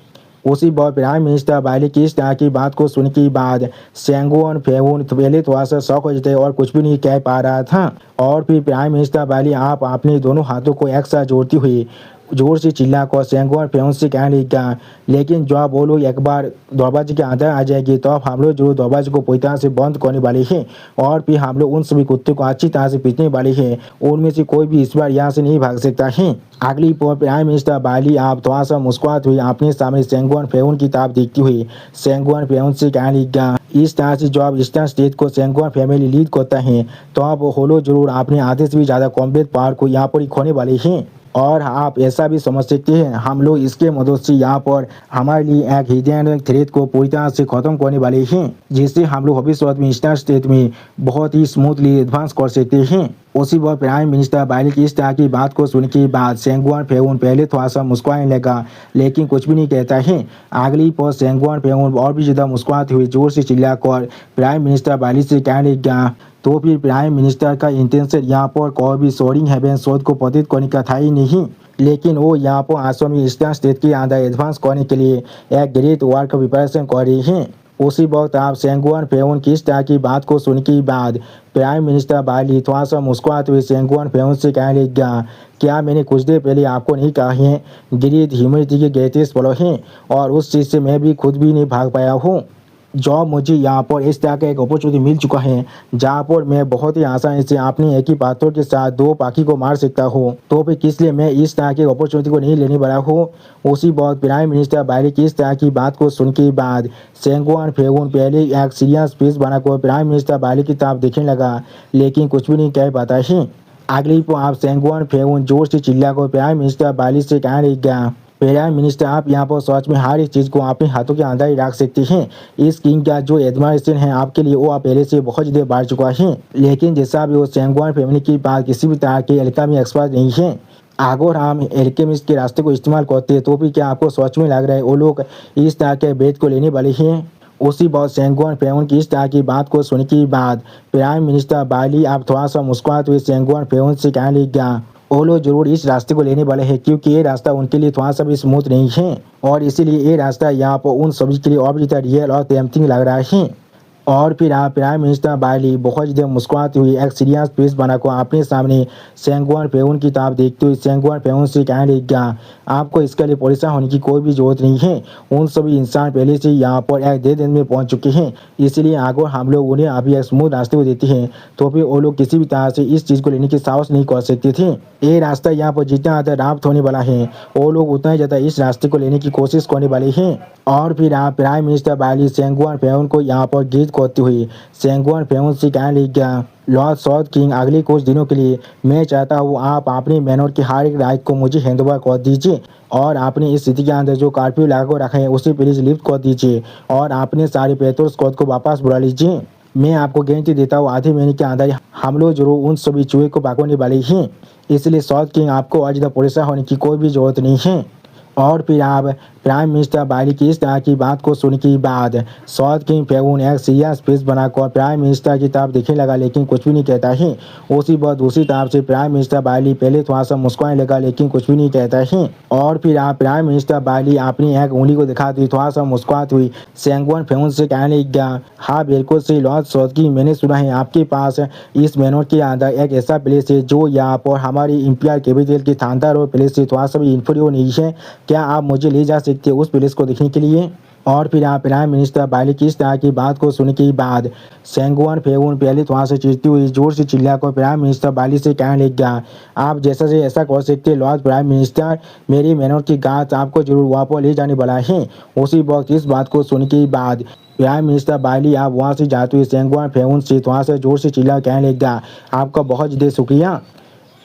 उसी बार प्राइम मिनिस्टर बाली की इस तरह की बात को सुनने के बाद सेंगुआन फेउन पहले थोड़ा सा शौक हो जाते और कुछ भी नहीं कह पा रहा था। और फिर प्राइम मिनिस्टर बाली आप अपने दोनों हाथों को एक साथ जोड़ती हुई जोर से चिल्लाकर सेंगुआन फेउन से कहने लगा, लेकिन जब वो लोग एक बार दरवाजे के अंदर आ जाएगी तो हम लोग जो दरवाजे को पूरी तरह से बंद करने वाले हैं और फिर हम लोग उन सभी कुत्तों को अच्छी तरह से पीटने वाले हैं। उनमें से कोई भी इस बार यहाँ से नहीं भाग सकता है। अगली पर प्राइम मिनिस्टर बाली आप थोड़ा सा मुस्कुराते हुए अपने सामने सेंगुआन फेउन की तरफ देखती हुई सेंगुआन फेउन से कहने लगा, इस तरह से जब ईस्टर्न स्टेट को सेंगुआन फैमिली लीड करता है तो आप होलो जरूर अपने आधे से भी ज़्यादा कॉम्बैट पावर को यहाँ पर ही खोने वाले हैं। और आप ऐसा भी समझ सकते हैं हम लोग इसके मदद से यहाँ पर हमारे लिए एक हिडन थ्रेट को पूरी तरह से खत्म करने वाले हैं जिससे हम लोग भविष्य में ईस्टर्न स्टेट में बहुत ही स्मूथली एडवांस कर सकते हैं। उसी वक्त प्राइम मिनिस्टर बाली की इस तरह की बात को सुनने के बाद सेंगुआन फेउन पहले थोड़ा सा मुस्कुराने लगा लेकिन कुछ भी नहीं कहता है। अगली पर सेंगुआन फेउन और भी ज़्यादा मुस्कुराते हुए जोर से चिल्लाकर प्राइम मिनिस्टर बाली से कहने लगा, तो फिर प्राइम मिनिस्टर का इंटेंशन यहाँ पर कोई भी सोरिंग हेवन शॉट को पतित करने का था ही नहीं, लेकिन वो यहाँ पर आसम में ईस्टर्न स्टेट के अंदर एडवांस करने के लिए एक ग्रेट वार का प्रिपरेशन कर रही हैं। उसी वक्त आप सेंगुआन फेउन की इस तरह की बात को सुनने के बाद प्राइम मिनिस्टर बाली थोड़ा सा मुस्कुराते हुए सेंगुआन फेउन से कहने लगा, क्या मैंने कुछ देर पहले आपको नहीं कहा है ग्रेट ह्यूमैनिटी के ग्रेटेस्ट फॉलो हैं और उस चीज़ से मैं भी खुद भी नहीं भाग पाया हूँ। जॉब मुझे यहाँ पर इस तरह का एक अपॉर्चुनिटी मिल चुका है जहाँ पर मैं बहुत ही आसानी से अपनी एक ही पात्रों के साथ दो पाखी को मार सकता हूँ, तो फिर किस लिए मैं इस तरह की अपॉर्चुनिटी को नहीं लेने वाला हूँ। उसी वक्त प्राइम मिनिस्टर बाली की इस तरह की बात को सुन के बाद सेंगुआन फेउन पहले एक सीरियस फेस बनाकर प्राइम मिनिस्टर बाली की तरफ देखने लगा लेकिन कुछ भी नहीं कह पाता है। अगली पर आप सेंगुआन फेउन जोर से चिल्लाकर प्राइम मिनिस्टर बाली से कहने लगा, प्राइम मिनिस्टर आप यहाँ पर सच में हर एक चीज़ को अपने हाथों के अंदर ही रख सकते हैं। इस किंग का जो एडमायरेशन है आपके लिए वो आप पहले से बहुत ज़्यादा बढ़ चुका है, लेकिन जैसा भी वो सेंगुआन फैमिली की बात किसी भी तरह के एल्केमी एक्सपर्ट नहीं है। अगर हम एल्केमिस्ट के रास्ते को इस्तेमाल करते हैं तो भी क्या आपको सच में लग रहा है वो लोग इस तरह के बेद को लेने वाले हैं। उसी बात सेंगुआन फेउन की इस तरह की बात को सुनने के बाद प्राइम मिनिस्टर बाली आप थोड़ा सा मुस्कुराते हुए सेंगुआन फेउन से कहने लगा, वो लोग जरूर इस रास्ते को लेने वाले हैं क्योंकि ये रास्ता उनके लिए थोड़ा सा भी स्मूथ नहीं है और इसीलिए ये रास्ता यहाँ पर उन सभी के लिए और भी ज़्यादा रियल और टेम्पटिंग लग रहा है। और फिर आप प्राइम मिनिस्टर बाली बहुत ज़्यादा मुस्कुराती हुई एक सीरियस फेस बनाकर अपने सामने सेंगुआन फेउन की तरफ देखते हुए सेंगुआन फेउन से कहने लगा, आपको इसके लिए परेशान होने की कोई भी जरूरत नहीं है। उन सभी इंसान पहले से यहाँ पर एक दे दिन में पहुँच चुके हैं, इसलिए अगर हम लोग उन्हें अभी एक स्मूथ रास्ते को देते हैं तो फिर वो लोग किसी भी तरह से इस चीज़ को लेने की साहस नहीं कर सकते थे। ये रास्ता यहाँ पर जितना ज़्यादा राफ्ट होने वाला है वो लोग उतना ही ज़्यादा इस रास्ते को लेने की कोशिश करने वाले हैं। और फिर आप प्राइम मिनिस्टर बाली सेंगुआन फेउन को यहाँ पर गिरद करती हुई सेंगवन फेमस से कहने लग गया, लॉर्ड साउथ किंग अगले कुछ दिनों के लिए मैं चाहता हूँ आप अपने मैनर की हर एक राइट को मुझे हैंडओवर कर दीजिए और आपने इस स्थिति के अंदर जो कर्फ्यू लगा कर रखा है उसे प्लीज लिफ्ट कर दीजिए और आपने सारे पेट्रोल स्क्वाड को वापस बुला लीजिए। मैं आपको गारंटी देता हूँ आधे महीने के अंदर हम लोग जरूर उन सभी चूहे को पकड़ने वाले हैं, इसलिए साउथ किंग आपको आज ज़्यादा परेशान होने की कोई भी जरूरत नहीं है। और फिर आप प्राइम मिनिस्टर बाली की इस तरह की बात को सुनने के बाद साउथ किंग फेगुन एक सीरियस फेस बनाकर प्राइम मिनिस्टर की तरफ देखने लगा लेकिन कुछ भी नहीं कहता है। उसी बात दूसरी तरफ से प्राइम मिनिस्टर बाली पहले थोड़ा सा मुस्कुराने लगा लेकिन कुछ भी नहीं कहता है। और फिर आप प्राइम मिनिस्टर बाली अपनी एक उंगली को दिखाती हुई थोड़ा सा मुस्कुराती हुई सेंगवन फेगुन से कहने लग गया, हाँ बिल्कुल सही लॉर्ड साउथ किंग, मैंने सुना है आपके पास इस मैनर के अंदर एक ऐसा प्लेस है जो यहाँ पर हमारी इंपीरियल कैपिटल की शानदार और प्लेस से थोड़ा सा भी इंफीरियर नहीं है, क्या आप मुझे ले जा सकते हैं उस प्लेस को देखने के लिए। और फिर आप प्राइम मिनिस्टर बाली की इस तरह की बात को सुनने के बाद सेंगवन फेगुन पहले थोड़ा से चिढ़ती हुई जोर से चिल्ला कर प्राइम मिनिस्टर बाली से कहने लग गया, आप जैसा से ऐसा कर सकते लॉर्ड प्राइम मिनिस्टर, मेरी मैनर की गात आपको जरूर वहाँ पर ले जाने वाला है। उसी वक्त इस बात को सुनने के बाद प्राइम मिनिस्टर बाली आप वहाँ से जाते हुए सेंगवन फेगुन से थोड़ा सा जोर से चिल्ला कहने लग गया, आपका बहुत ज़्यादा शुक्रिया।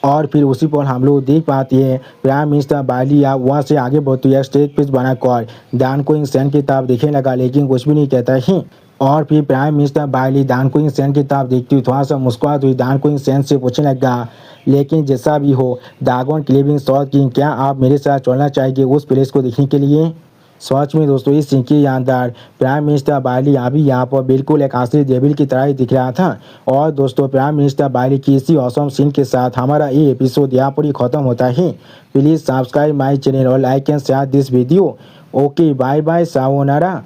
और फिर उसी पर हम लोग देख पाते हैं प्राइम मिनिस्टर बाली आप वहाँ से आगे बढ़ते हुए स्टेज पे बनाकर दान को इंसान की तरफ देखने लगा लेकिन कुछ भी नहीं कहता है। और फिर प्राइम मिनिस्टर बाली दान को इंसान की तरफ देखती हुई थोड़ा सा मुस्कुराती हुई दान को इंसान से पूछने लगा, लेकिन जैसा भी हो दागोन क्लीविंग साउथ किंग, क्या आप मेरे साथ चलना चाहेंगे उस प्लेस को देखने के लिए। सच में दोस्तों इस सीन के अंदर प्राइम मिनिस्टर बाली अभी यहाँ पर बिल्कुल एक असली डेविल की तरह ही दिख रहा था। और दोस्तों प्राइम मिनिस्टर बाली की इसी ऑसम सीन के साथ हमारा ये एपिसोड यहाँ पर ही खत्म होता है। प्लीज़ सब्सक्राइब माई चैनल और like and share this video. Okay bye bye, sayonara.